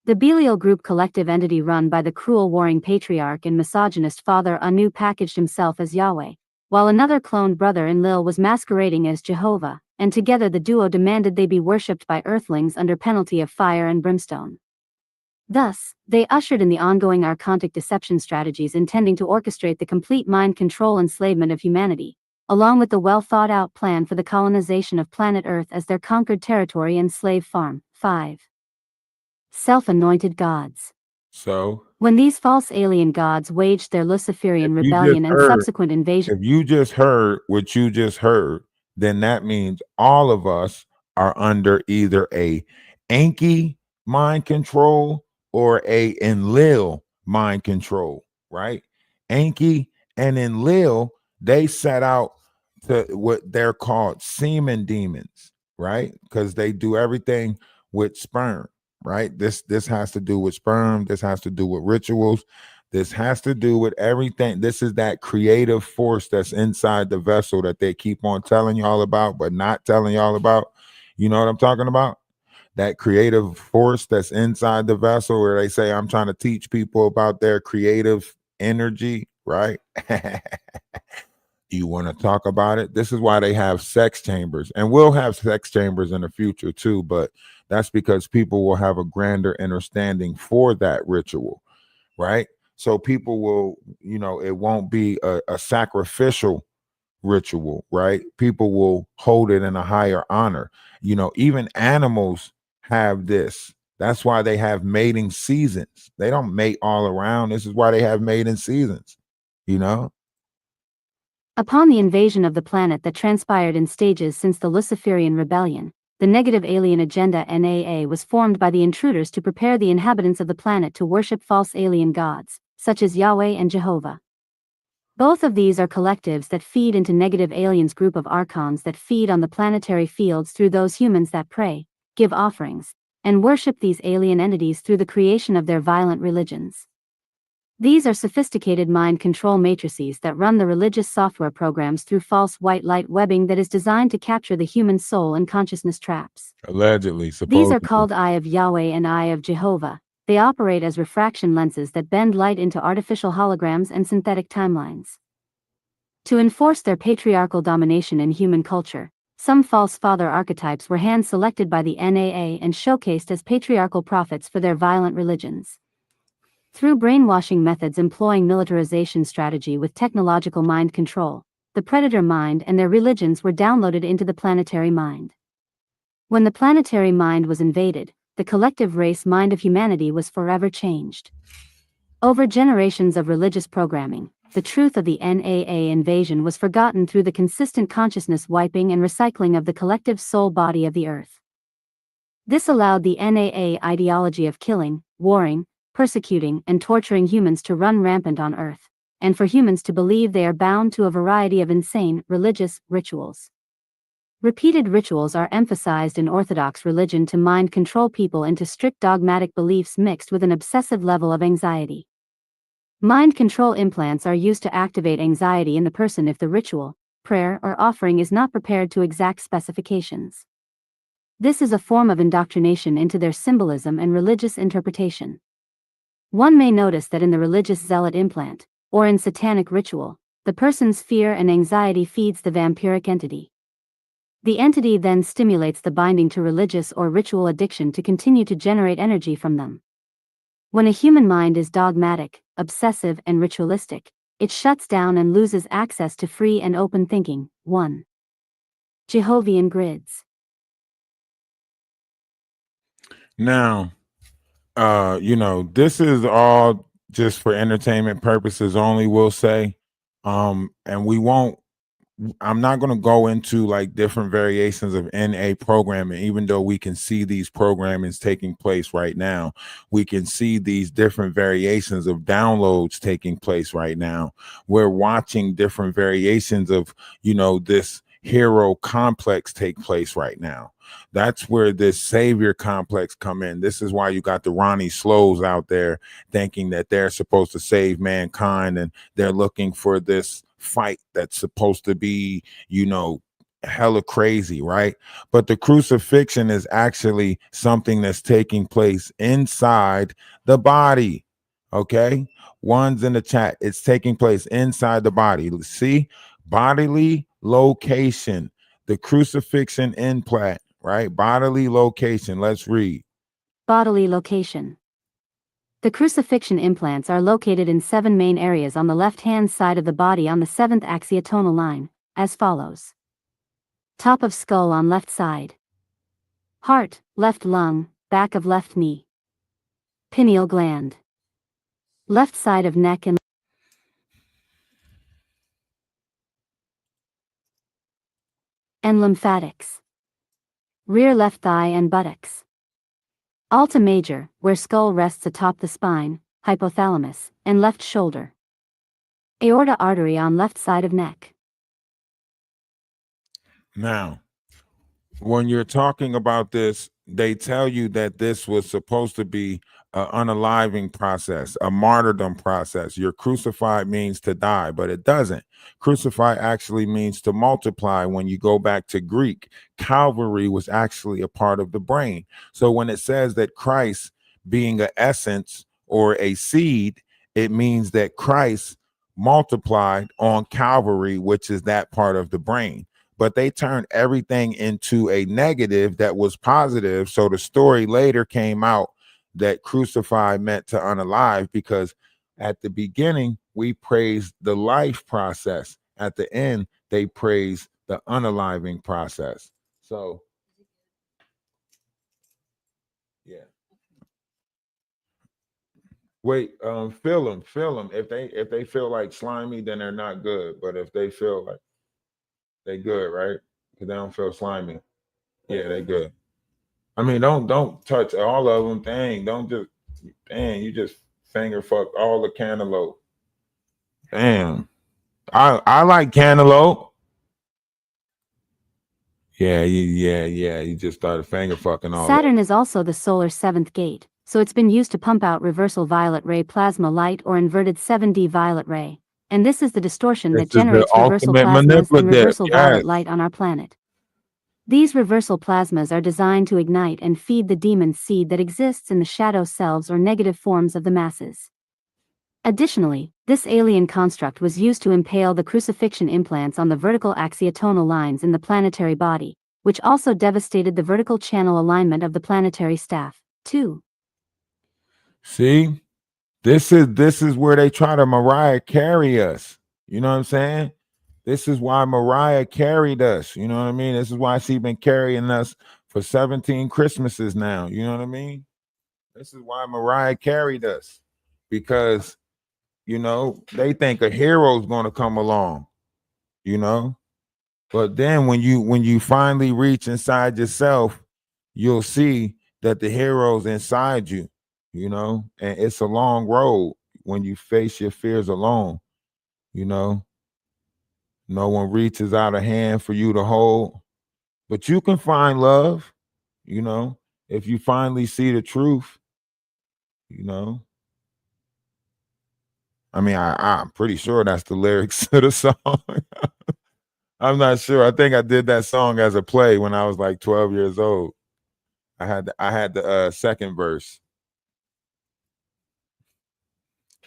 The Belial group collective entity run by the cruel warring patriarch and misogynist father Anu packaged himself as Yahweh, while another cloned brother Enlil was masquerading as Jehovah, and together the duo demanded they be worshipped by earthlings under penalty of fire and brimstone. Thus, they ushered in the ongoing archontic deception strategies intending to orchestrate the complete mind control enslavement of humanity, along with the well-thought-out plan for the colonization of planet Earth as their conquered territory and slave farm. 5. Self-anointed gods. So When these false alien gods waged their Luciferian if you just rebellion and heard- subsequent invasion, if you just heard what you just heard, then that means all of us are under either a Anki mind control or a Enlil mind control, right? Anki and Enlil, they set out to what they're called semen demons, right? Because they do everything with sperm, right? This has to do with sperm. This has to do with rituals. This has to do with everything. This is that creative force that's inside the vessel that they keep on telling y'all about, but not telling y'all about. You know what I'm talking about? That creative force that's inside the vessel where they say, I'm trying to teach people about their creative energy, right? You want to talk about it? This is why they have sex chambers, and we'll have sex chambers in the future too, but that's because people will have a grander understanding for that ritual, right? So people will, it won't be a sacrificial ritual, right? People will hold it in a higher honor. Even animals have this. That's why they have mating seasons. They don't mate all around. This is why they have mating seasons, upon the invasion of the planet that transpired in stages since the Luciferian rebellion, the Negative Alien Agenda NAA was formed by the intruders to prepare the inhabitants of the planet to worship false alien gods, such as Yahweh and Jehovah. Both of these are collectives that feed into Negative Alien's group of archons that feed on the planetary fields through those humans that pray, give offerings, and worship these alien entities through the creation of their violent religions. These are sophisticated mind control matrices that run the religious software programs through false white light webbing that is designed to capture the human soul and consciousness traps. Allegedly, These supposedly. are called Eye of Yahweh and Eye of Jehovah. They operate as refraction lenses that bend light into artificial holograms and synthetic timelines. To enforce their patriarchal domination in human culture, some false father archetypes were hand-selected by the NAA and showcased as patriarchal prophets for their violent religions. Through brainwashing methods employing militarization strategy with technological mind control, the predator mind and their religions were downloaded into the planetary mind. When the planetary mind was invaded, the collective race mind of humanity was forever changed. Over generations of religious programming, the truth of the NAA invasion was forgotten through the consistent consciousness wiping and recycling of the collective soul body of the earth. This allowed the NAA ideology of killing, warring, persecuting, and torturing humans to run rampant on Earth, and for humans to believe they are bound to a variety of insane, religious rituals. Repeated rituals are emphasized in Orthodox religion to mind control people into strict dogmatic beliefs mixed with an obsessive level of anxiety. Mind control implants are used to activate anxiety in the person if the ritual, prayer, or offering is not prepared to exact specifications. This is a form of indoctrination into their symbolism and religious interpretation. One may notice that in the religious zealot implant, or in satanic ritual, the person's fear and anxiety feeds the vampiric entity. The entity then stimulates the binding to religious or ritual addiction to continue to generate energy from them. When a human mind is dogmatic, obsessive, and ritualistic, it shuts down and loses access to free and open thinking. 1. Jehovian grids. Now, this is all just for entertainment purposes only, we'll say. And I'm not going to go into like different variations of NA programming, even though we can see these programmings taking place right now. We can see these different variations of downloads taking place right now. We're watching different variations of, this hero complex take place right now. That's where this savior complex come in. This is why you got the Ronnie Slows out there thinking that they're supposed to save mankind, and they're looking for this fight that's supposed to be, you know, hella crazy, right? But the crucifixion is actually something that's taking place inside the body. Okay, one's in the chat. It's taking place inside the body. See, bodily location, the crucifixion implant, right? Bodily location. Let's read. Bodily location. The crucifixion implants are located in 7 main areas on the left-hand side of the body on the 7th axiotonal line, as follows. Top of skull on left side. Heart, left lung, back of left knee. Pineal gland. Left side of neck and lymphatics. Rear left thigh and buttocks. Alta major, where skull rests atop the spine, hypothalamus, and left shoulder. Aorta artery on left side of neck. Now, when you're talking about this, they tell you that this was supposed to be an unaliving process, a martyrdom process. You're crucified means to die, but it doesn't. Crucify actually means to multiply. When you go back to Greek, Calvary was actually a part of the brain. So when it says that Christ being an essence or a seed, it means that Christ multiplied on Calvary, which is that part of the brain. But they turned everything into a negative that was positive. So the story later came out that crucified meant to unalive, because at the beginning, we praised the life process. At the end, they praised the unaliving process. So, yeah. Wait, feel them. If they feel like slimy, then they're not good. But if they feel like they good, right? Because they don't feel slimy. Yeah, they good. I mean, don't touch all of them. You just finger fuck all the cantaloupe. Damn. I like cantaloupe. Yeah, you just started finger fucking all Saturn is also the solar 7th gate, so it's been used to pump out reversal violet ray plasma light or inverted 7D violet ray. And this is the distortion that This is the generates reversal ultimate plasmas and manipulative, reversal yes. violet light on our planet. These reversal plasmas are designed to ignite and feed the demon seed that exists in the shadow selves or negative forms of the masses. Additionally, this alien construct was used to impale the crucifixion implants on the vertical axiotonal lines in the planetary body, which also devastated the vertical channel alignment of the planetary staff, too. See, this is where they try to Mariah carry us. You know what I'm saying? This is why Mariah carried us. You know what I mean? This is why she's been carrying us for 17 Christmases now. You know what I mean? This is why Mariah carried us, because, you know, they think a hero's going to come along, you know? But then when you finally reach inside yourself, you'll see that the hero's inside you, you know? And it's a long road when you face your fears alone, you know? No one reaches out a hand for you to hold, but you can find love, you know, if you finally see the truth, you know. I mean, I'm pretty sure that's the lyrics to the song. I'm not sure. I think I did that song as a play when I was like 12 years old. I had the second verse.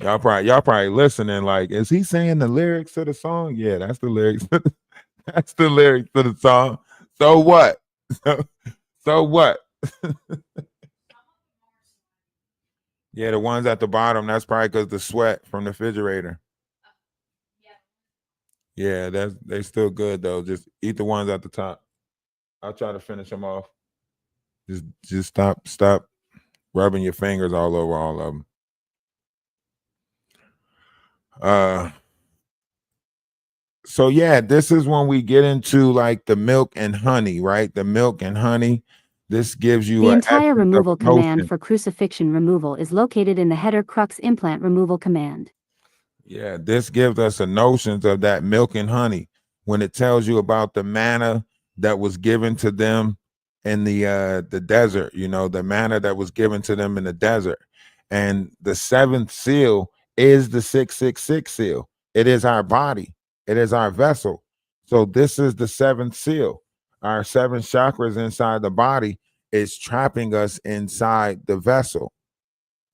Y'all probably listening like, is he saying the lyrics to the song? Yeah, that's the lyrics. That's the lyrics to the song. So what? So what? Yeah, the ones at the bottom, that's probably because the sweat from the refrigerator. Yeah, they still good though. Just eat the ones at the top. I'll try to finish them off. Just stop rubbing your fingers all over all of them. So yeah, this is when we get into like the milk and honey, right? The milk and honey. This gives you The an entire essence of removal command emotion. for crucifixion removal is located in the header crux implant removal command. Yeah, this gives us a notions of that milk and honey. when it tells you about the manna that was given to them in the desert, the manna that was given to them in the desert. And the seventh seal is the 666 seal. It is our body. It is our vessel. So this is the seventh seal. Our seven chakras inside the body is trapping us inside the vessel.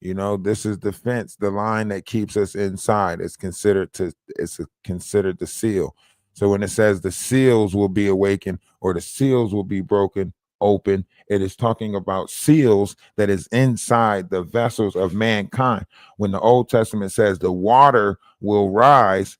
This is the fence, the line that keeps us inside. It's considered the seal. So when it says the seals will be awakened or the seals will be broken open, it is talking about seals that is inside the vessels of mankind. When the Old Testament says the water will rise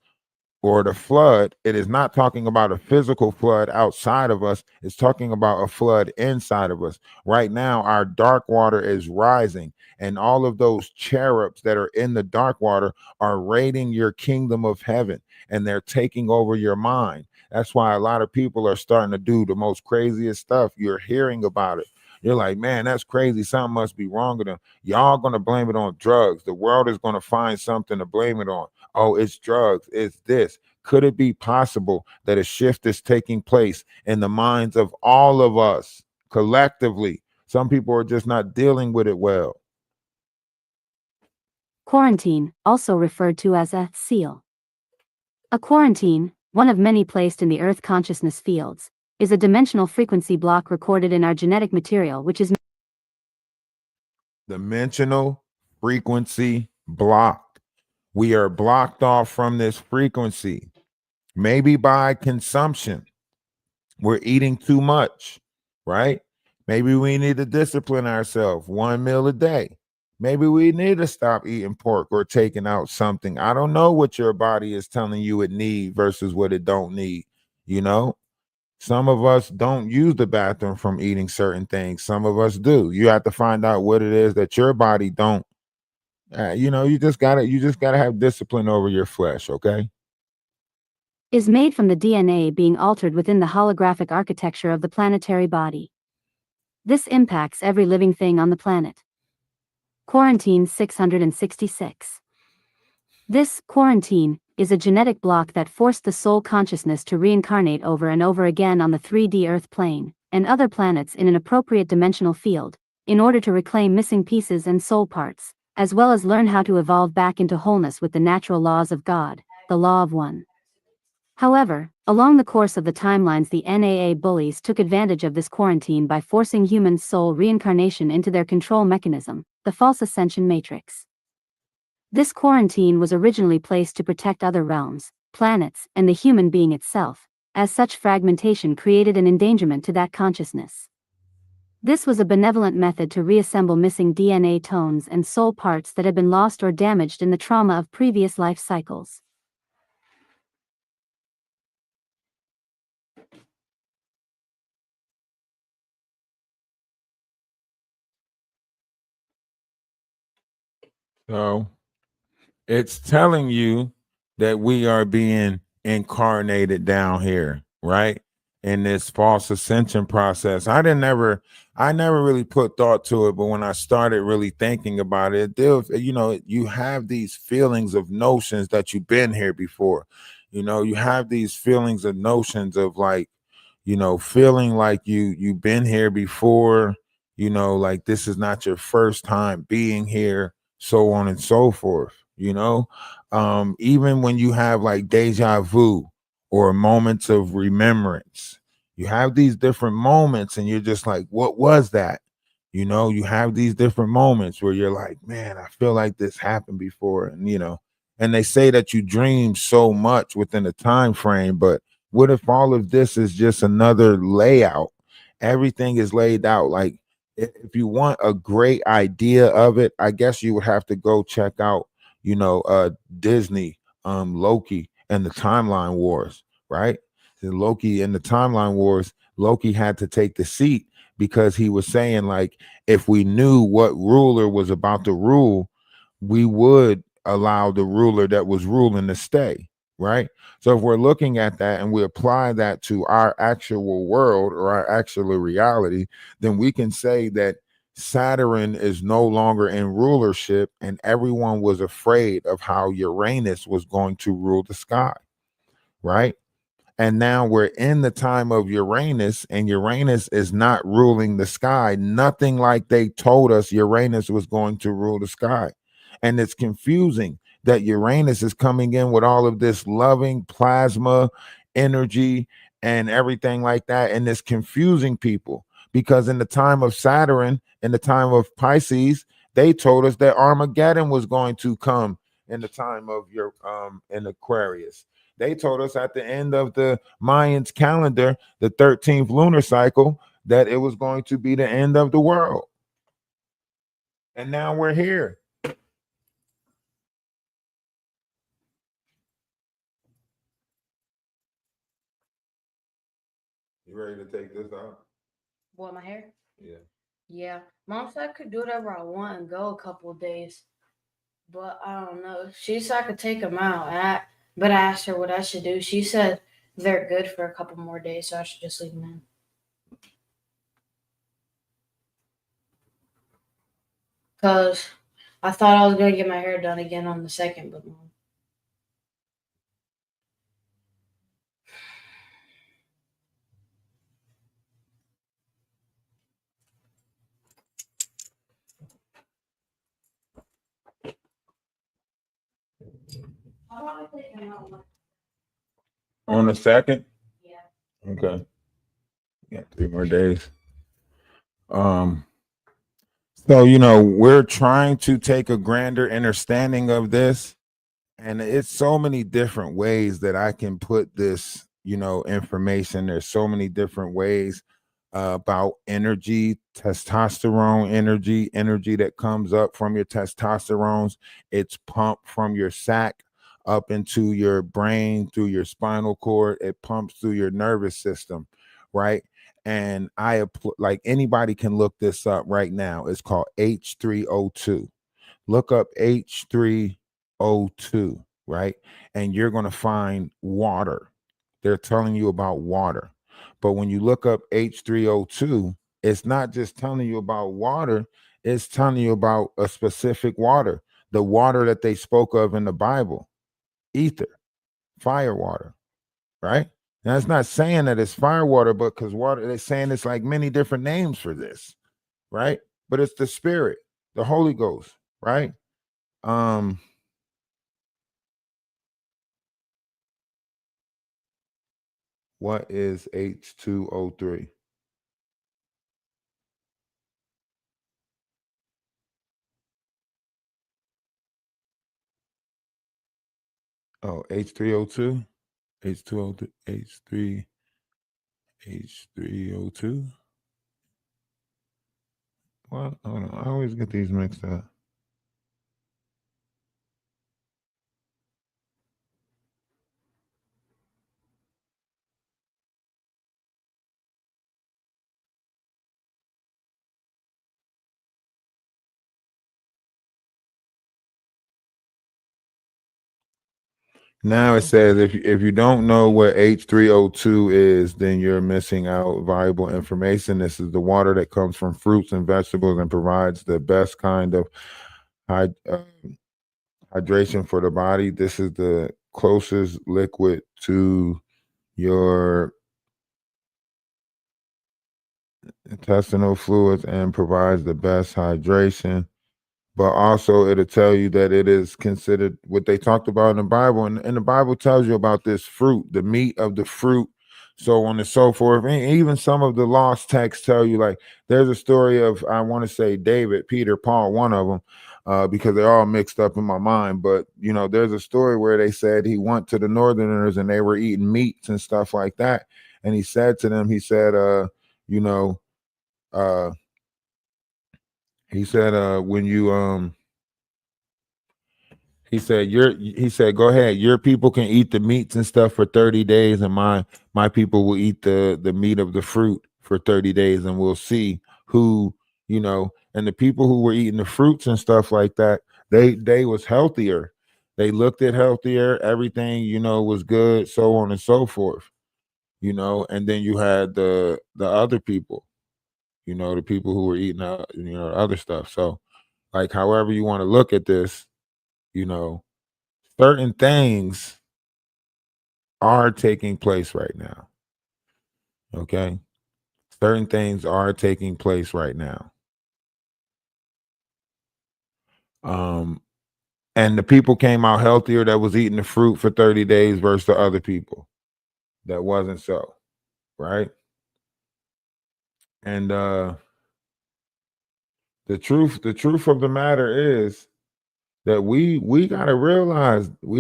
or the flood, it is not talking about a physical flood outside of us. It's talking about a flood inside of us. Right now, our dark water is rising, and all of those cherubs that are in the dark water are raiding your kingdom of heaven, and they're taking over your mind. That's why a lot of people are starting to do the most craziest stuff. You're hearing about it. You're like, man, that's crazy. Something must be wrong with them. Y'all going to blame it on drugs. The world is going to find something to blame it on. Oh, it's drugs. It's this. Could it be possible that a shift is taking place in the minds of all of us collectively? Some people are just not dealing with it well. Quarantine, also referred to as a seal. A quarantine, one of many placed in the Earth consciousness fields, is a dimensional frequency block recorded in our genetic material, which is dimensional frequency blocked. We are blocked off from this frequency, maybe by consumption. We're eating too much, right? Maybe we need to discipline ourselves 1 meal a day. Maybe we need to stop eating pork or taking out something. I don't know what your body is telling you it needs versus what it don't need. Some of us don't use the bathroom from eating certain things. Some of us do. You have to find out what it is that your body don't. You just gotta have discipline over your flesh, okay? is made from the DNA being altered within the holographic architecture of the planetary body. This impacts every living thing on the planet. Quarantine 666. This quarantine is a genetic block that forced the soul consciousness to reincarnate over and over again on the 3D Earth plane and other planets in an appropriate dimensional field in order to reclaim missing pieces and soul parts, as well as learn how to evolve back into wholeness with the natural laws of God, the law of one. However, along the course of the timelines, the NAA bullies took advantage of this quarantine by forcing human soul reincarnation into their control mechanism, the false ascension matrix. This quarantine was originally placed to protect other realms, planets, and the human being itself, as such fragmentation created an endangerment to that consciousness. This was a benevolent method to reassemble missing DNA tones and soul parts that had been lost or damaged in the trauma of previous life cycles. So it's telling you that we are being incarnated down here, right? In this false ascension process. I never really put thought to it, but when I started really thinking about it, you have these feelings of notions that you've been here before. You have these feelings of notions of like, feeling like you've been here before, like this is not your first time being here, so on and so forth. Even when you have like deja vu or moments of remembrance, you have these different moments and you're just like, what was that? You have these different moments where you're like, man, I feel like this happened before. And they say that you dream so much within a time frame, but what if all of this is just another layout? Everything is laid out. Like if you want a great idea of it, I guess you would have to go check out, Disney, Loki and the Timeline Wars, right? Loki and the Timeline Wars, Loki had to take the seat because he was saying like, if we knew what ruler was about to rule, we would allow the ruler that was ruling to stay, right? So if we're looking at that and we apply that to our actual world or our actual reality, then we can say that Saturn is no longer in rulership and everyone was afraid of how Uranus was going to rule the sky, right? And now we're in the time of Uranus, and Uranus is not ruling the sky. Nothing like they told us Uranus was going to rule the sky. And it's confusing that Uranus is coming in with all of this loving plasma energy and everything like that. And it's confusing people because in the time of Saturn, in the time of Pisces, they told us that Armageddon was going to come in the time of your in Aquarius. They told us at the end of the Mayans calendar, the 13th lunar cycle, that it was going to be the end of the world. And now we're here. You ready to take this out? What, my hair? Yeah. Yeah. Mom said I could do whatever I want and go a couple of days. But I don't know. She said I could take them out. But I asked her what I should do. She said they're good for a couple more days, so I should just leave them in. Because I thought I was going to get my hair done again on the 2nd, but no. On the 2nd? Yeah. Okay. Got 3 more days. So we're trying to take a grander understanding of this, and it's so many different ways that I can put this, information. There's so many different ways about energy, testosterone energy that comes up from your testosterones. It's pumped from your sac up into your brain through your spinal cord. It pumps through your nervous system, right? And like anybody can look this up right now. It's called H3O2. Look up H3O2, right? And you're going to find water. They're telling you about water. But when you look up H3O2, it's not just telling you about water, it's telling you about a specific water, the water that they spoke of in the Bible, ether, fire water, right? Now, it's not saying that it's fire water, but because water, they're saying it's like many different names for this, right? But it's the spirit, the Holy Ghost, right? What is H2O3? Oh, H3O2? H2O3, H3O2? What? Hold on. I always get these mixed up. Now it says if you don't know what H3O2 is, then you're missing out valuable information. This is the water that comes from fruits and vegetables and provides the best kind of hydration for the body. This is the closest liquid to your intestinal fluids and provides the best hydration. But also it'll tell you that it is considered what they talked about in the Bible. And the Bible tells you about this fruit, the meat of the fruit, so on and so forth. And even some of the lost texts tell you, like, there's a story of, I want to say David, Peter, Paul, one of them, because they're all mixed up in my mind. But, there's a story where they said he went to the Northerners and they were eating meats and stuff like that. And he said to them, he said, when you he said go ahead, your people can eat the meats and stuff for 30 days, and my people will eat the meat of the fruit for 30 days, and we'll see who, and the people who were eating the fruits and stuff like that, they was healthier. They looked at healthier, everything, was good, so on and so forth. And then you had the other people, the people who were eating other stuff. So, like, however you want to look at this, certain things are taking place right now. Okay. Certain things are taking place right now. And the people came out healthier that was eating the fruit for 30 days versus the other people that wasn't so, right? And the truth of the matter is that we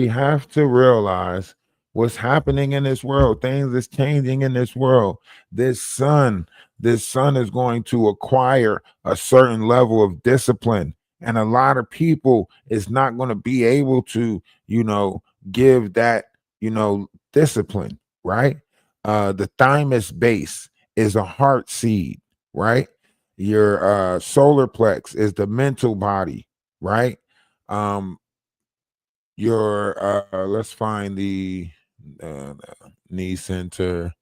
have to realize what's happening in this world. Things is changing in this world. This son is going to acquire a certain level of discipline, and a lot of people is not going to be able to, give that, discipline, right? The thymus base is a heart seed, right? Your solar plex is the mental body, right? um your let's find the knee center,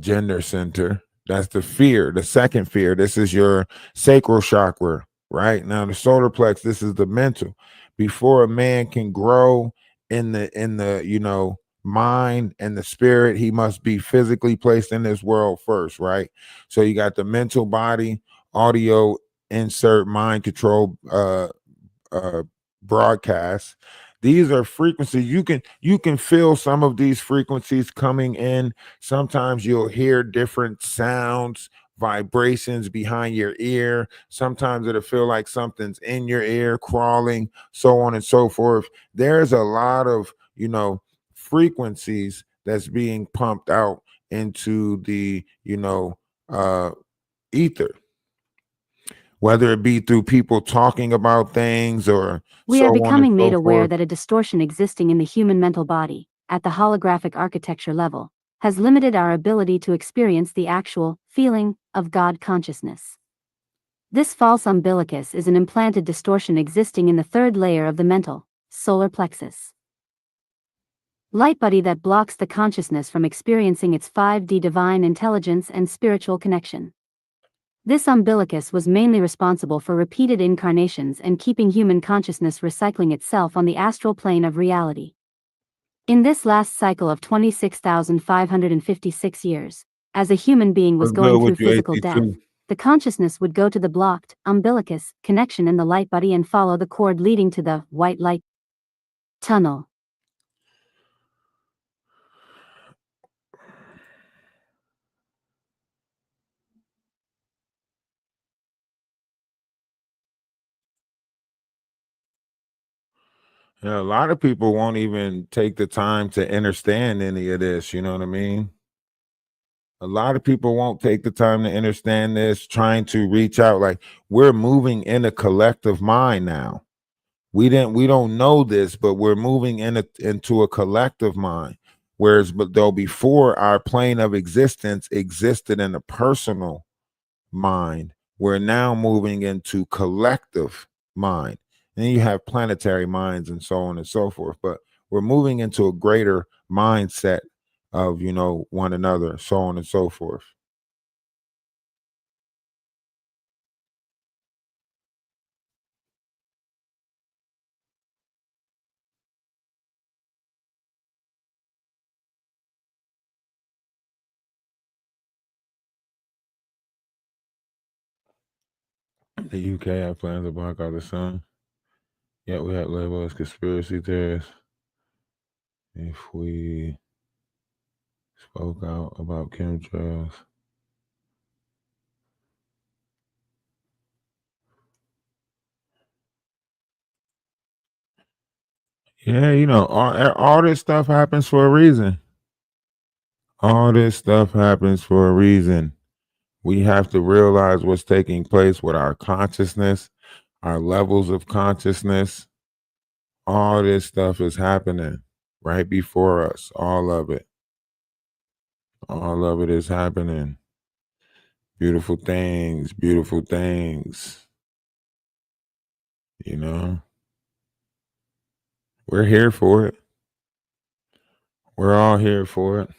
gender center. That's the second fear. This is your sacral chakra, right? Now the solar plex, this is the mental. Before a man can grow in the mind and the spirit, he must be physically placed in this world first, right? So you got the mental body, audio insert, mind control, uh broadcasts. These are frequencies. You can feel some of these frequencies coming in. Sometimes you'll hear different sounds, vibrations behind your ear. Sometimes it'll feel like something's in your ear crawling, so on and so forth. There's a lot of frequencies that's being pumped out into the uh ether, whether it be through people talking about things or We so are on and becoming made so aware forth. that a distortion existing in the human mental body, at the holographic architecture level, has limited our ability to experience the actual feeling of God consciousness. This false umbilicus is an implanted distortion existing in the third layer of the mental, solar plexus. Light body that blocks the consciousness from experiencing its 5D divine intelligence and spiritual connection. This umbilicus was mainly responsible for repeated incarnations and keeping human consciousness recycling itself on the astral plane of reality. In this last cycle of 26,556 years, as a human being was What's going good through with you, physical death, AT2? the consciousness would go to the blocked umbilicus connection in the light body and follow the cord leading to the white light tunnel. Yeah, a lot of people won't even take the time to understand any of this. You know what I mean? A lot of people won't take the time to understand this, trying to reach out. Like, we're moving in a collective mind now. We don't know this, but we're moving into a collective mind. Whereas, but though before, our plane of existence existed in a personal mind, we're now moving into collective mind. And then you have planetary minds and so on and so forth. But we're moving into a greater mindset of one another, so on and so forth. The UK have plans to block out the sun. Yet we have labeled as conspiracy theorists if we spoke out about chemtrails. Yeah, all this stuff happens for a reason. All this stuff happens for a reason. We have to realize what's taking place with our consciousness, our levels of consciousness. All this stuff is happening right before us. All of it. All of it is happening. Beautiful things, beautiful things. We're here for it. We're all here for it.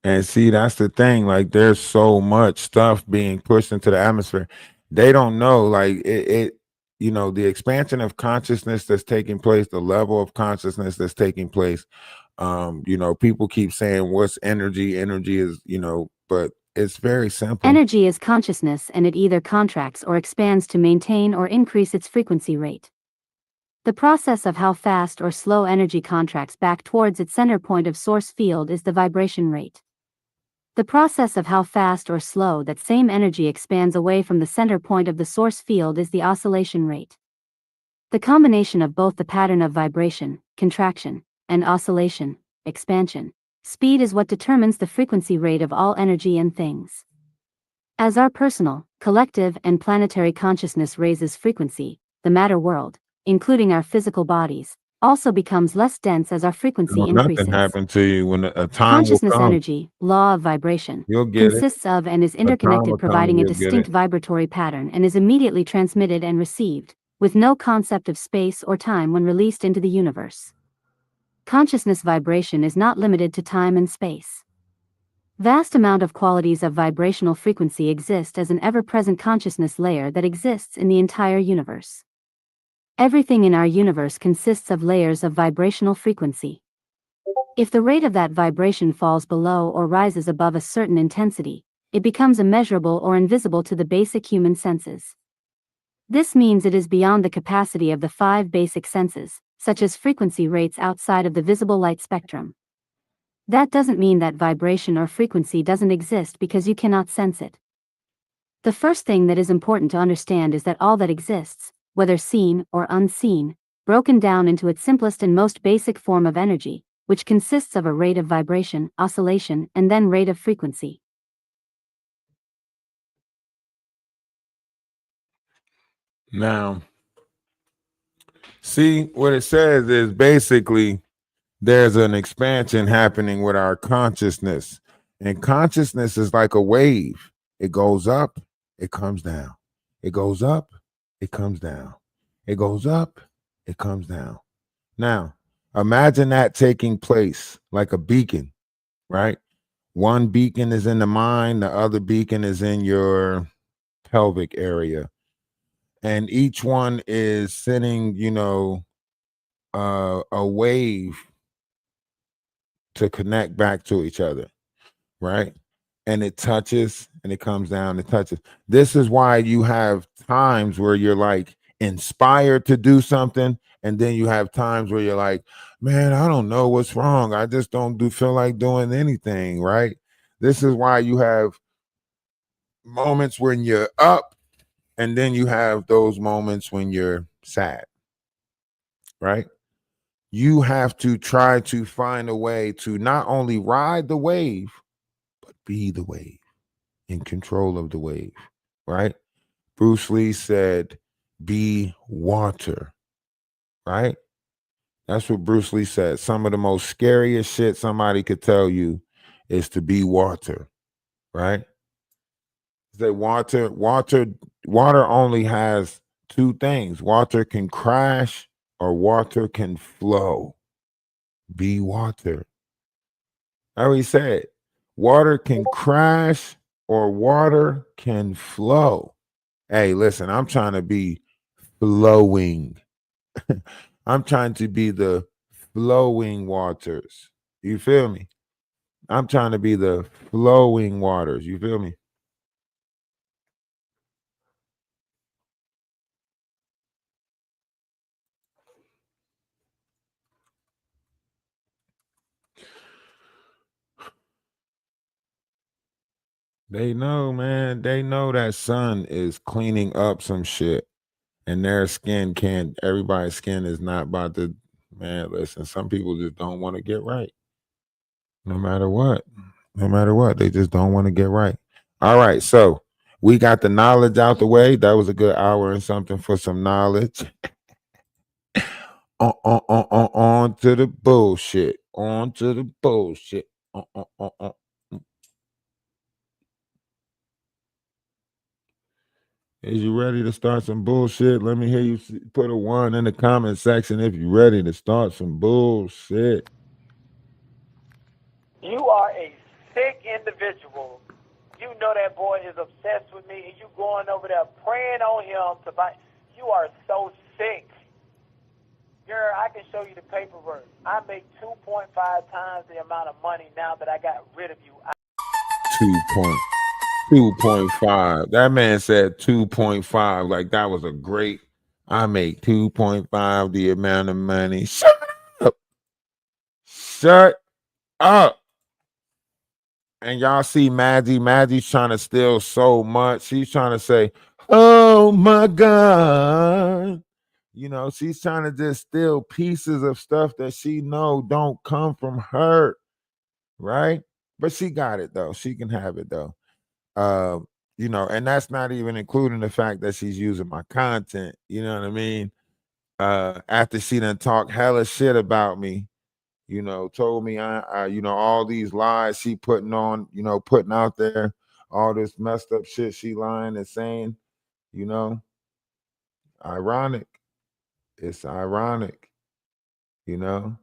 And see, that's the thing. Like, there's so much stuff being pushed into the atmosphere. They don't know, like the expansion of consciousness that's taking place, the level of consciousness that's taking place. People keep saying what's energy? Energy is, but it's very simple. Energy is consciousness, and it either contracts or expands to maintain or increase its frequency rate. The process of how fast or slow energy contracts back towards its center point of source field is the vibration rate. The process of how fast or slow that same energy expands away from the center point of the source field is the oscillation rate. The combination of both the pattern of vibration, contraction, and oscillation, expansion, speed is what determines the frequency rate of all energy and things. As our personal, collective, and planetary consciousness raises frequency, the matter world, including our physical bodies, also becomes less dense as our frequency increases. Nothing happened to you when a time Consciousness will come. energy, law of vibration, You'll get it. consists of and is A time will interconnected, come providing a and you'll get distinct it. vibratory pattern and is immediately transmitted and received, with no concept of space or time when released into the universe. Consciousness vibration is not limited to time and space. Vast amount of qualities of vibrational frequency exist as an ever-present consciousness layer that exists in the entire universe. Everything in our universe consists of layers of vibrational frequency. If the rate of that vibration falls below or rises above a certain intensity, it becomes immeasurable or invisible to the basic human senses. This means it is beyond the capacity of the 5 basic senses, such as frequency rates outside of the visible light spectrum. That doesn't mean that vibration or frequency doesn't exist because you cannot sense it. The first thing that is important to understand is that all that exists, whether seen or unseen, broken down into its simplest and most basic form of energy, which consists of a rate of vibration, oscillation, and then rate of frequency. Now, see what it says is basically there's an expansion happening with our consciousness, and consciousness is like a wave. It goes up, it comes down. It goes up, it comes down. It goes up, it comes down. Now, imagine that taking place like a beacon, right? One beacon is in the mind, the other beacon is in your pelvic area. And each one is sending, a wave to connect back to each other, right? And it touches and it comes down, it touches. This is why you have times where you're like inspired to do something, and then you have times where you're like, man, I don't know what's wrong. I just don't feel like doing anything, right? This is why you have moments when you're up, and then you have those moments when you're sad, right? You have to try to find a way to not only ride the wave, but be the wave, in control of the wave, right? Bruce Lee said, be water, right? That's what Bruce Lee said. Some of the most scariest shit somebody could tell you is to be water, right? That water only has 2 things. Water can crash or water can flow. Be water. I already said water can crash or water can flow. Hey, listen, I'm trying to be flowing. I'm trying to be the flowing waters. You feel me? I'm trying to be the flowing waters. You feel me? They know, man. They know that sun is cleaning up some shit, and their skin can't. Everybody's skin is not about to. Man, listen. Some people just don't want to get right. No matter what. No matter what, they just don't want to get right. All right, so we got the knowledge out the way. That was a good hour and something for some knowledge. On to the bullshit. On to the bullshit. Is you ready to start some bullshit? Let me hear you put a 1 in the comment section if you're ready to start some bullshit. You are a sick individual You know that boy is obsessed with me, and you going over there praying on him to buy. You are so sick. Girl, I can show you the paperwork. I make 2.5 times the amount of money now that I got rid of you. 2.5. That man said 2.5. Like that was a great. I make 2.5 the amount of money. Shut up. Shut up. And y'all see Maddie. Maddie's trying to steal so much. She's trying to say, oh my God. You know, she's trying to just steal pieces of stuff that she know don't come from her. Right? But she got it though. She can have it though. You know, and that's not even including the fact that she's using my content. You know what I mean? After she done talked hella shit about me, you know, told me you know, all these lies she putting on, you know, putting out there, all this messed up shit she lying and saying, you know, ironic. It's ironic, you know.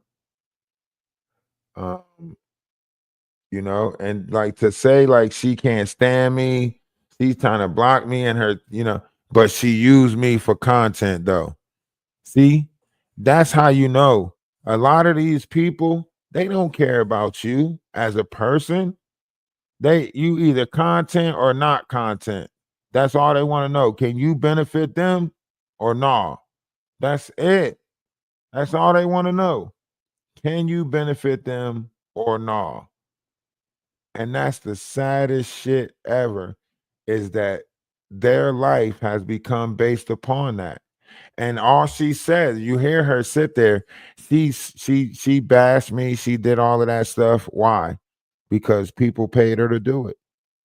You know, and like to say like she can't stand me, she's trying to block me and her, you know, but she used me for content though. See, that's how you know a lot of these people, they don't care about you as a person. You either content or not content. That's all they want to know. Can you benefit them or not? That's it. That's all they want to know. Can you benefit them or not? And that's the saddest shit ever, is that their life has become based upon that. And all she says, you hear her sit there, she bashed me, she did all of that stuff. Why? Because people paid her to do it.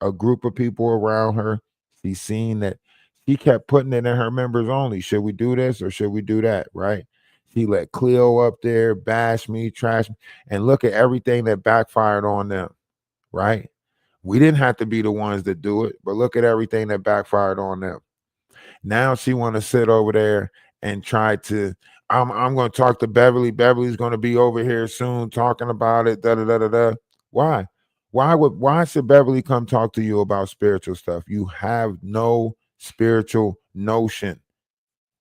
A group of people around her, she seen that she kept putting it in her members only. Should we do this or should we do that? Right? She let Cleo up there, bash me, trash me, and look at everything that backfired on them. Right? We didn't have to be the ones that do it, but look at everything that backfired on them. Now she want to sit over there and try to. I'm going to talk to Beverly. Beverly's going to be over here soon talking about it. Da da da da da. Why? Why should Beverly come talk to you about spiritual stuff? You have no spiritual notion.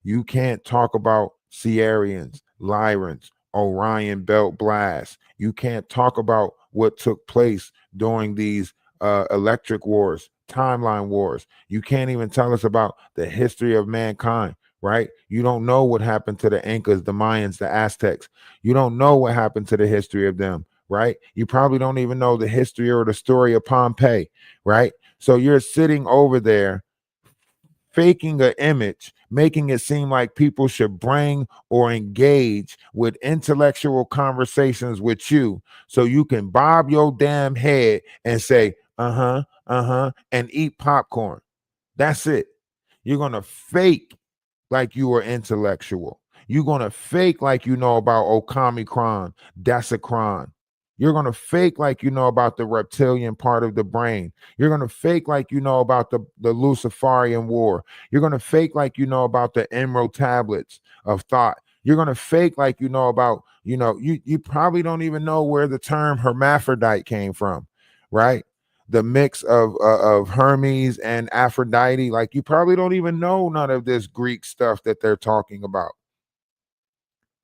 You can't talk about Sierrians, Lyrans, Orion Belt Blast. You can't talk about what took place during these electric wars, timeline wars. You can't even tell us about the history of mankind, right? You don't know what happened to the Incas, the Mayans, the Aztecs. You don't know what happened to the history of them, right? You probably don't even know the history or the story of Pompeii, right? So you're sitting over there faking an image, making it seem like people should bring or engage with intellectual conversations with you so you can bob your damn head and say, and eat popcorn. That's it. You're going to fake like you are intellectual. You're going to fake like you know about Okamicron, Desicron. You're going to fake like you know about the reptilian part of the brain. You're going to fake like you know about the Luciferian war. You're going to fake like you know about the emerald tablets of thought. You're going to fake like you know about, you probably don't even know where the term hermaphrodite came from, right? The mix of Hermes and Aphrodite. Like you probably don't even know none of this Greek stuff that they're talking about.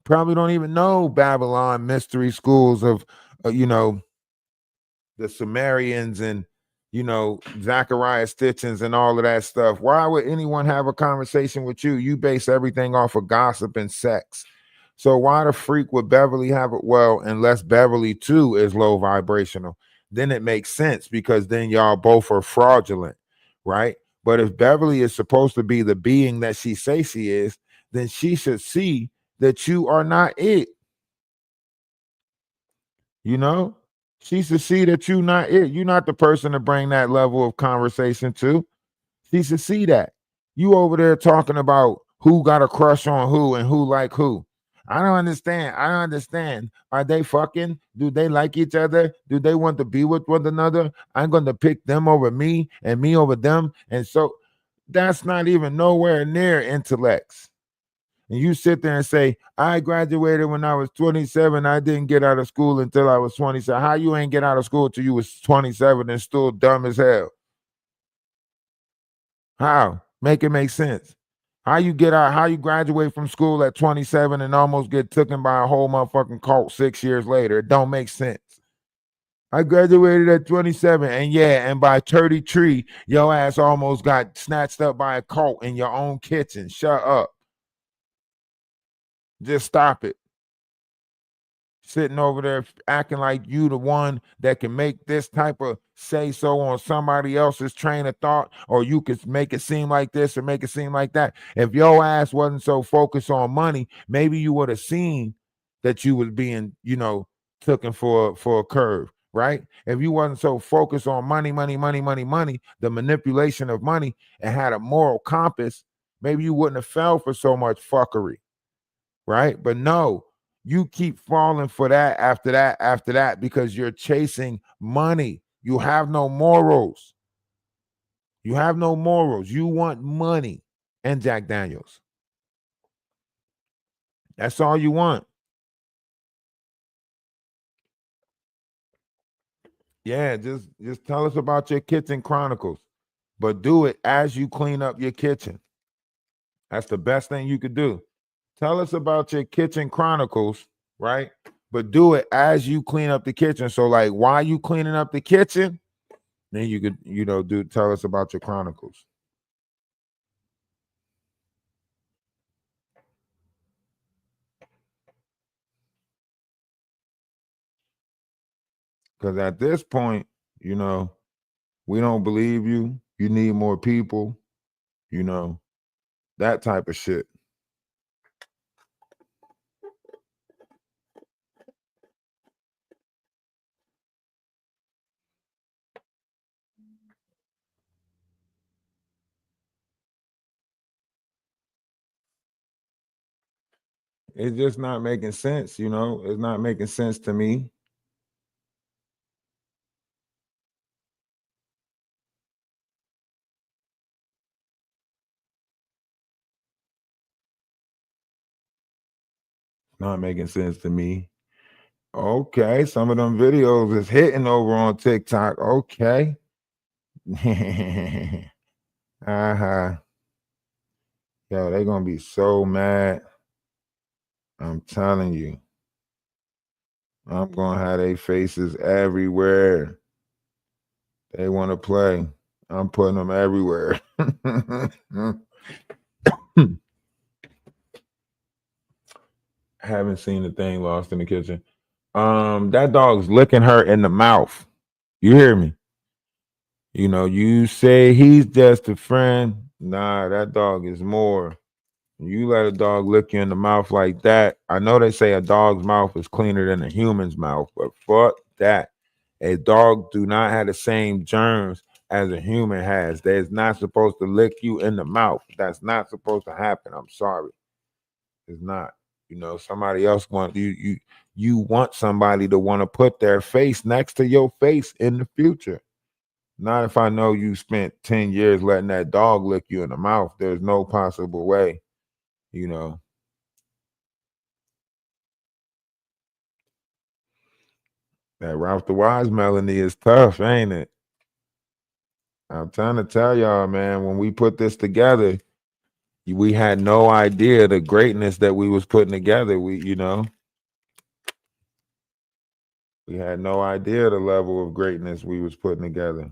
Probably don't even know Babylon mystery schools of, the Sumerians and, Zachariah Stitchens and all of that stuff. Why would anyone have a conversation with you? You base everything off of gossip and sex. So why the freak would Beverly have it? Well, unless Beverly too is low vibrational, then it makes sense because then y'all both are fraudulent, right? But if Beverly is supposed to be the being that she says she is, then she should see that you are not it. She should see that you not it. You're not the person to bring that level of conversation to. She should see that. You over there talking about who got a crush on who and who like who. I don't understand. Are they fucking? Do they like each other? Do they want to be with one another? I'm going to pick them over me and me over them. And so that's not even nowhere near intellects. And you sit there and say, I graduated when I was 27. I didn't get out of school until I was 27. How you ain't get out of school till you was 27 and still dumb as hell? How? Make it make sense. How you get out? How you graduate from school at 27 and almost get taken by a whole motherfucking cult 6 years later? It don't make sense. I graduated at 27, and yeah, and by 33, your ass almost got snatched up by a cult in your own kitchen. Shut up. Just stop it. Sitting over there acting like you the one that can make this type of say so on somebody else's train of thought, or you could make it seem like this or make it seem like that. If your ass wasn't so focused on money, maybe you would have seen that you was being, taken for a curve, right? If you wasn't so focused on money, the manipulation of money, and had a moral compass, maybe you wouldn't have fell for so much fuckery, right? But no, you keep falling for that after that because you're chasing money. You have no morals. You have no morals. You want money and Jack Daniels. That's all you want. Yeah, just tell us about your kitchen chronicles, but do it as you clean up your kitchen. That's the best thing you could do. Tell us about your kitchen chronicles, right? But do it as you clean up the kitchen. So, like, while you cleaning up the kitchen, then you could, tell us about your chronicles. Because at this point, we don't believe you. You need more people, that type of shit. It's just not making sense, It's not making sense to me. Not making sense to me. Okay, some of them videos is hitting over on TikTok. Okay. uh-huh. Yo, they gonna be so mad. I'm telling you. I'm gonna have their faces everywhere. They want to play. I'm putting them everywhere. Haven't seen the thing Lost in the Kitchen. That dog's licking her in the mouth. You hear me? You say he's just a friend. Nah, that dog is more. You let a dog lick you in the mouth like that. I know they say a dog's mouth is cleaner than a human's mouth, but fuck that. A dog do not have the same germs as a human has. They're not supposed to lick you in the mouth. That's not supposed to happen. I'm sorry. It's not. Somebody else you want somebody to want to put their face next to your face in the future. Not if I know you spent 10 years letting that dog lick you in the mouth. There's no possible way, That Ralph the Wise melody is tough, ain't it? I'm trying to tell y'all, man, when we put this together, we had no idea the greatness that we was putting together. We had no idea the level of greatness we was putting together.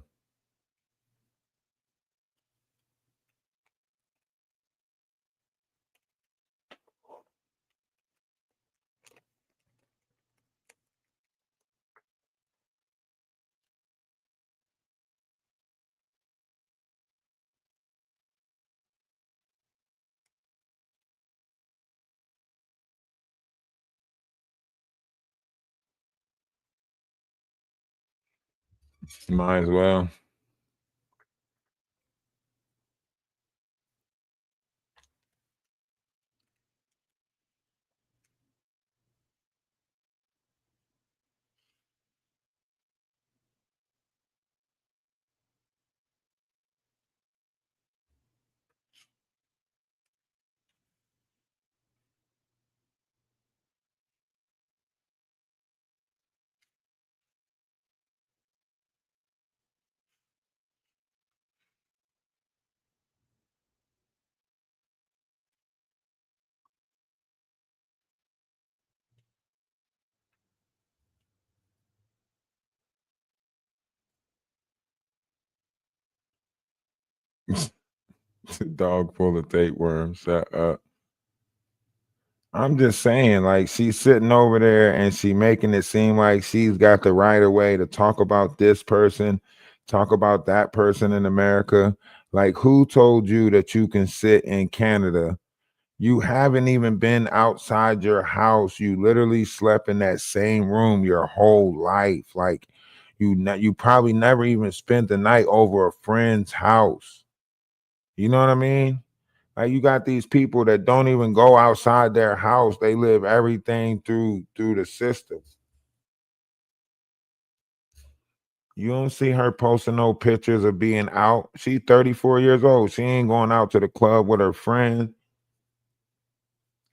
Might as well. Dog full of tapeworms. Shut up. I'm just saying, like, she's sitting over there and she making it seem like she's got the right of way to talk about this person, talk about that person in America. Like, who told you that you can sit in Canada? You haven't even been outside your house. You literally slept in that same room your whole life. Like, you probably never even spent the night over a friend's house. You know what I mean? Like, you got these people that don't even go outside their house. They live everything through the system. You don't see her posting no pictures of being out. She's 34 years old. She ain't going out to the club with her friends.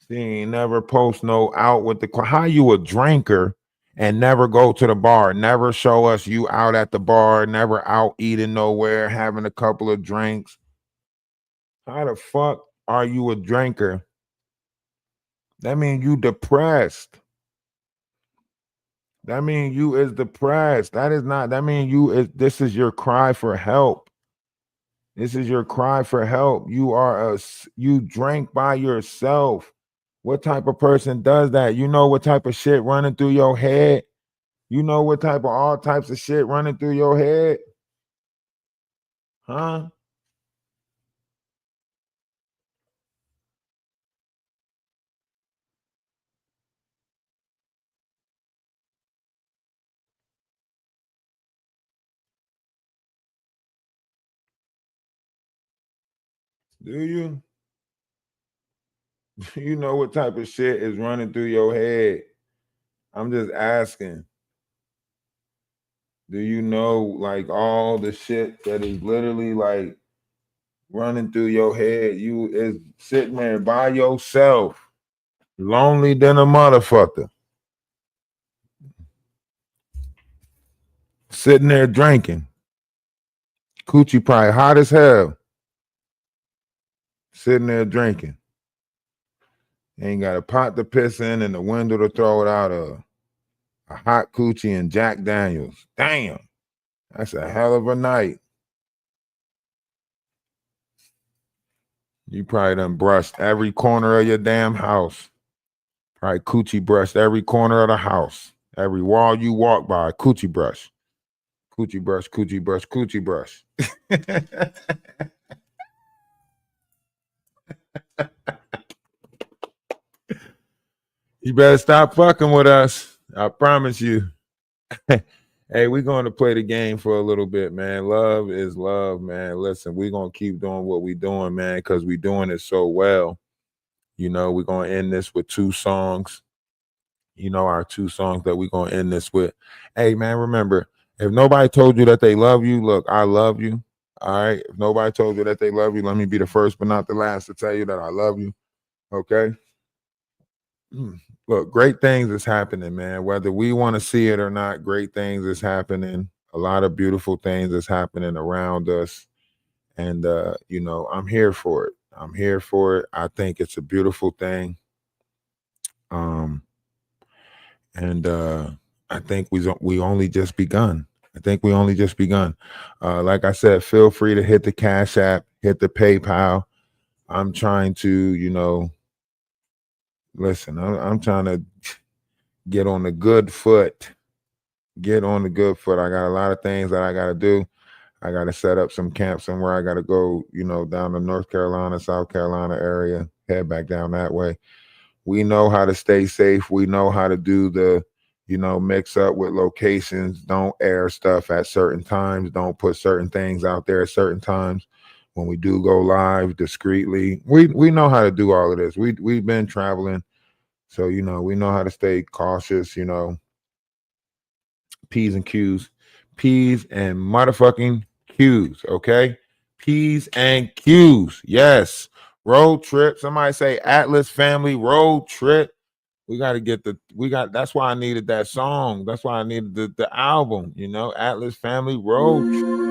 She ain't never post no out with the club. How you a drinker and never go to the bar? Never show us you out at the bar. Never out eating nowhere, having a couple of drinks. How the fuck are you a drinker? That means you depressed. That means you is depressed. That means this is your cry for help. This is your cry for help. You drank by yourself. What type of person does that? You know what type of shit running through your head? You know what type of all types of shit running through your head? Huh? Do you? You know what type of shit is running through your head? I'm just asking. Do you know, like, all the shit that is literally like running through your head? You is sitting there by yourself, lonely than a motherfucker, sitting there drinking. Coochie probably hot as hell, sitting there drinking. Ain't got a pot to piss in and a window to throw it out of. A hot coochie and Jack Daniels. Damn, that's a hell of a night. You probably done brushed every corner of your damn house. Probably coochie brushed every corner of the house. Every wall you walk by, coochie brush. Coochie brush, coochie brush, coochie brush. You better stop fucking with us. I promise you. Hey, we're going to play the game for a little bit, man. Love is love, man. Listen, we're going to keep doing what we're doing, man, because we're doing it so well. You know, we're going to end this with 2 songs. You know, our 2 songs that we're going to end this with. Hey, man, remember, if nobody told you that they love you, look, I love you. All right? If nobody told you that they love you, let me be the first but not the last to tell you that I love you. Okay? Look, great things is happening, man. Whether we want to see it or not, great things is happening. A lot of beautiful things is happening around us. And, you know, I'm here for it. I'm here for it. I think it's a beautiful thing. And I think we only just begun. I think we only just begun. Like I said, feel free to hit the Cash App, hit the PayPal. I'm trying to, you know, listen, I'm trying to get on the good foot. Get on the good foot. I got a lot of things that I got to do. I got to set up some camp somewhere. I got to go, you know, down to North Carolina, South Carolina area, head back down that way. We know how to stay safe. We know how to do the, you know, mix up with locations. Don't air stuff at certain times. Don't put certain things out there at certain times. When we do go live discreetly, we know how to do all of this. We've been traveling, so, you know, we know how to stay cautious. You know, P's and Q's, P's and motherfucking Q's. Okay, P's and Q's. Yes, road trip. Somebody say Atlas Family road trip. We got to get that's why I needed that song. That's why I needed the album. You know, Atlas Family road trip.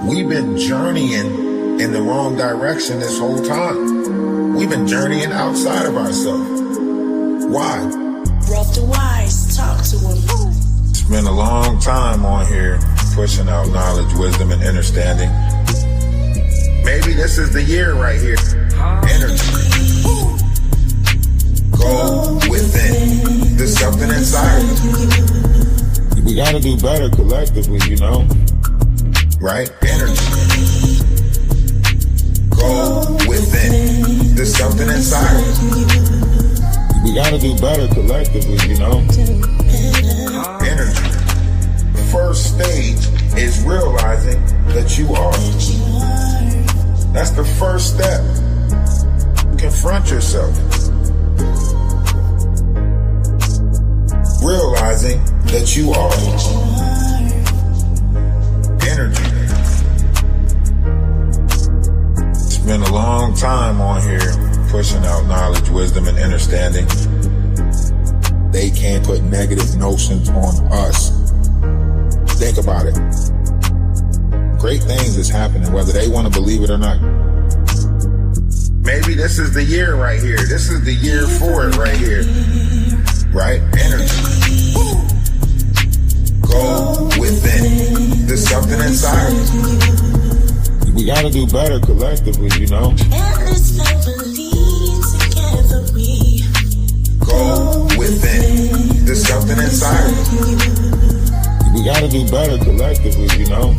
We've been journeying in the wrong direction this whole time. We've been journeying outside of ourselves. Why? Brought the wise, talk to him. It's been a long time on here pushing out knowledge, wisdom, and understanding. Maybe this is the year right here. Energy. Go within. There's something inside of you. We gotta do better collectively, you know? Right? Energy. Go within. There's something inside of you. We gotta do better collectively, you know? Energy. The first stage is realizing that you are. That's the first step. Confront yourself. Realizing that you are. Energy. It's been a long time on here pushing out knowledge, wisdom, and understanding. They can't put negative notions on us. Think about it. Great things is happening, whether they want to believe it or not. Maybe this is the year right here. This is the year for it right here. Right? Energy. Go within. There's something inside of you. We gotta do better collectively, you know? Go within. There's something inside of you. We gotta do better collectively, you know?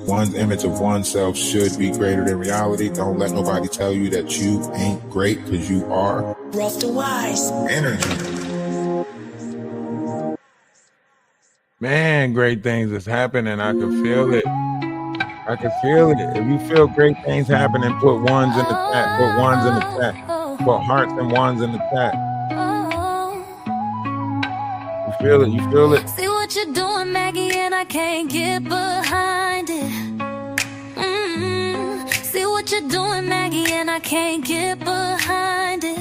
One's image of oneself should be greater than reality. Don't let nobody tell you that you ain't great, because you are. Rough to wise. Energy. Man, great things is happening. I can feel it. I can feel it. If you feel great things happening, put ones in the chat. Put ones in the chat. Put hearts and ones in the chat. You feel it. You feel it. See what you're doing, Maggie, and I can't get behind it. See what you're doing, Maggie, and I can't get behind it.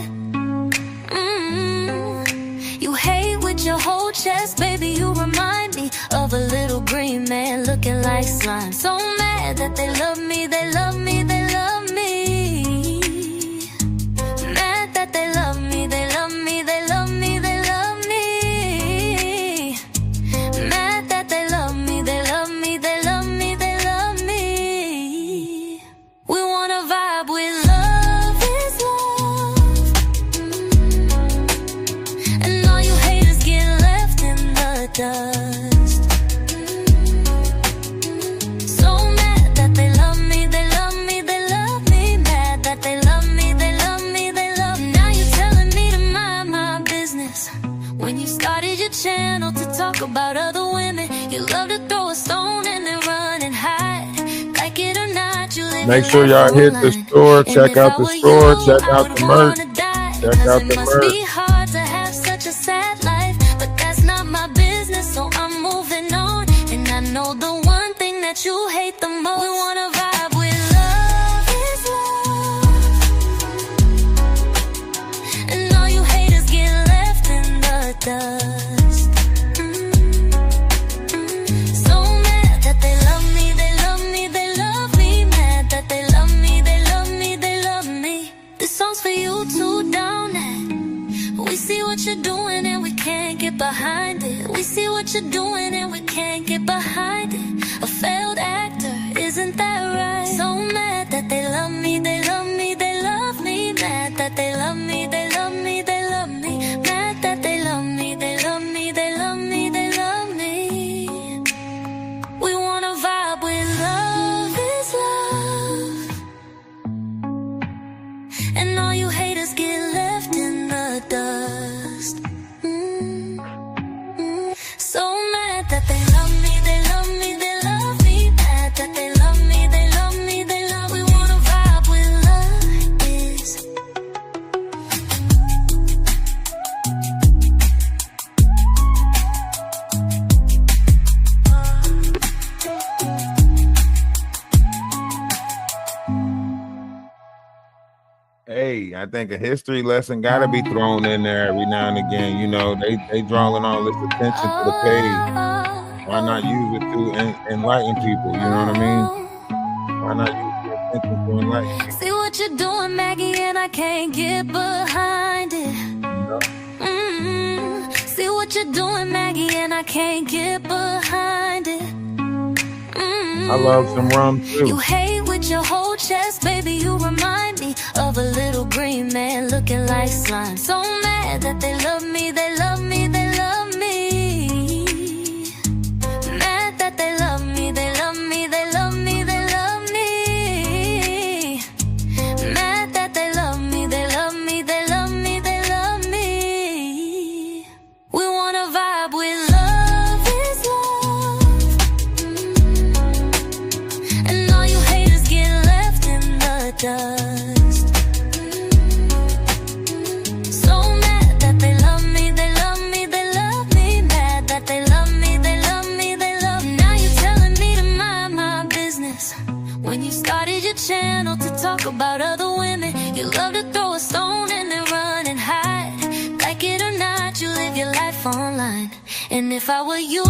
You hate with your whole chest, baby. You remind me of a little green man looking like slime. So mad that they love me, they love me, they love me. Mad that they love me, they love me, they love me, they love me. Mad that they love me, they love me, they love me, they love me. We wanna vibe with love is love. And all you haters get left in the dust. So mad that they love me, they love me, they love me. Mad that they love me, they love me, they love me. Now you're telling me to mind my business. When you started your channel to talk about other women, you love to throw a stone and then run and hide. Like it or not, you live. Make sure y'all hit the store. Check out the store. Check out the merch. Check out the It must be merch. hard to have such a sad life, but that's not my business, so I'm moving on. And I know the one thing that you hate the most. We wanna vibe with love is love. And all you haters get left in the dust. So mad that they love me, they love me, they love me. Mad that they love me, they love me, they love me. This song's for you too, down there. We see what you're doing and we can't get behind it. We see what you're doing and we can't get behind it. A failed actor, isn't that right? So mad that they love me, they love me, they love me. Mad that they love me, they love me, they love me. Mad that they love me, they love me, they love me, they love me. We wanna vibe with love is love. And all you haters get left in the dust. So mad that they love me, they love me, they love me. Mad that they love me, they love me, they love me. We wanna vibe with love is. Hey, I think a history lesson gotta be thrown in there every now and again. You know, they drawing all this attention to the page. Why not use it to enlighten people? You know what I mean? Why not use the attention to enlighten people? See what you're doing, Maggie, and I can't get behind it. See what you're doing, Maggie, and I can't get behind it. I love some rum You too. hate with your whole chest, baby. You remind me of a little green man looking like slime. So mad that they love me, they love me, they love me. Mad that they love me, they love me, they love me, they love me. Mad that they love me, they love me, they love me, they love me. We wanna vibe with love is love. And all you haters get left in the dust. So mad that they love me, they love me, they love me. Mad that they love me, they love me, they love me. Now you're telling me to mind my business. When you started your channel to talk about other women, you love to throw a stone and then run and hide. Like it or not, you live your life online. And if I were you,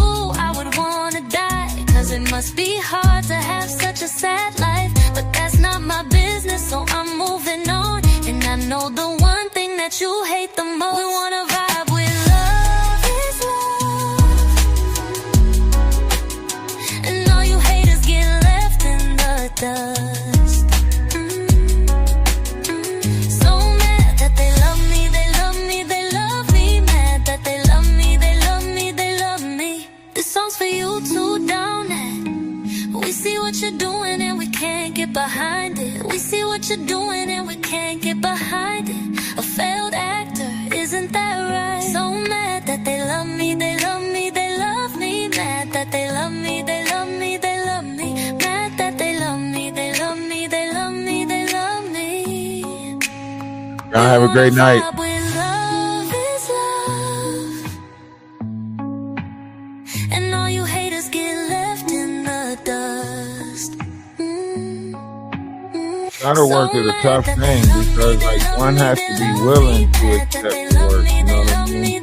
I would wanna die. Cause it must be hard to have such a sad life. But that's not my business, so I'm moving on. And I know the one thing that you hate the most. We wanna vibe with love is love. And all you haters get left in the dust. So mad that they love me, they love me, they love me. Mad that they love me, they love me, they love me. This song's for you too, down at. We see what you're doing and we can't get behind it. We see what you're doing and we can't get behind it. A failed actor, isn't that right? So mad that they love me, they love me, they love me. Mad that they love me, they love me, they love me. Mad that they love me, they love me, they love me, they love me. Y'all have a great night. Vibe with love is love. And all you haters get left in the dust. Shadow work is a tough thing because like one has to be willing to accept the work. You know what I mean?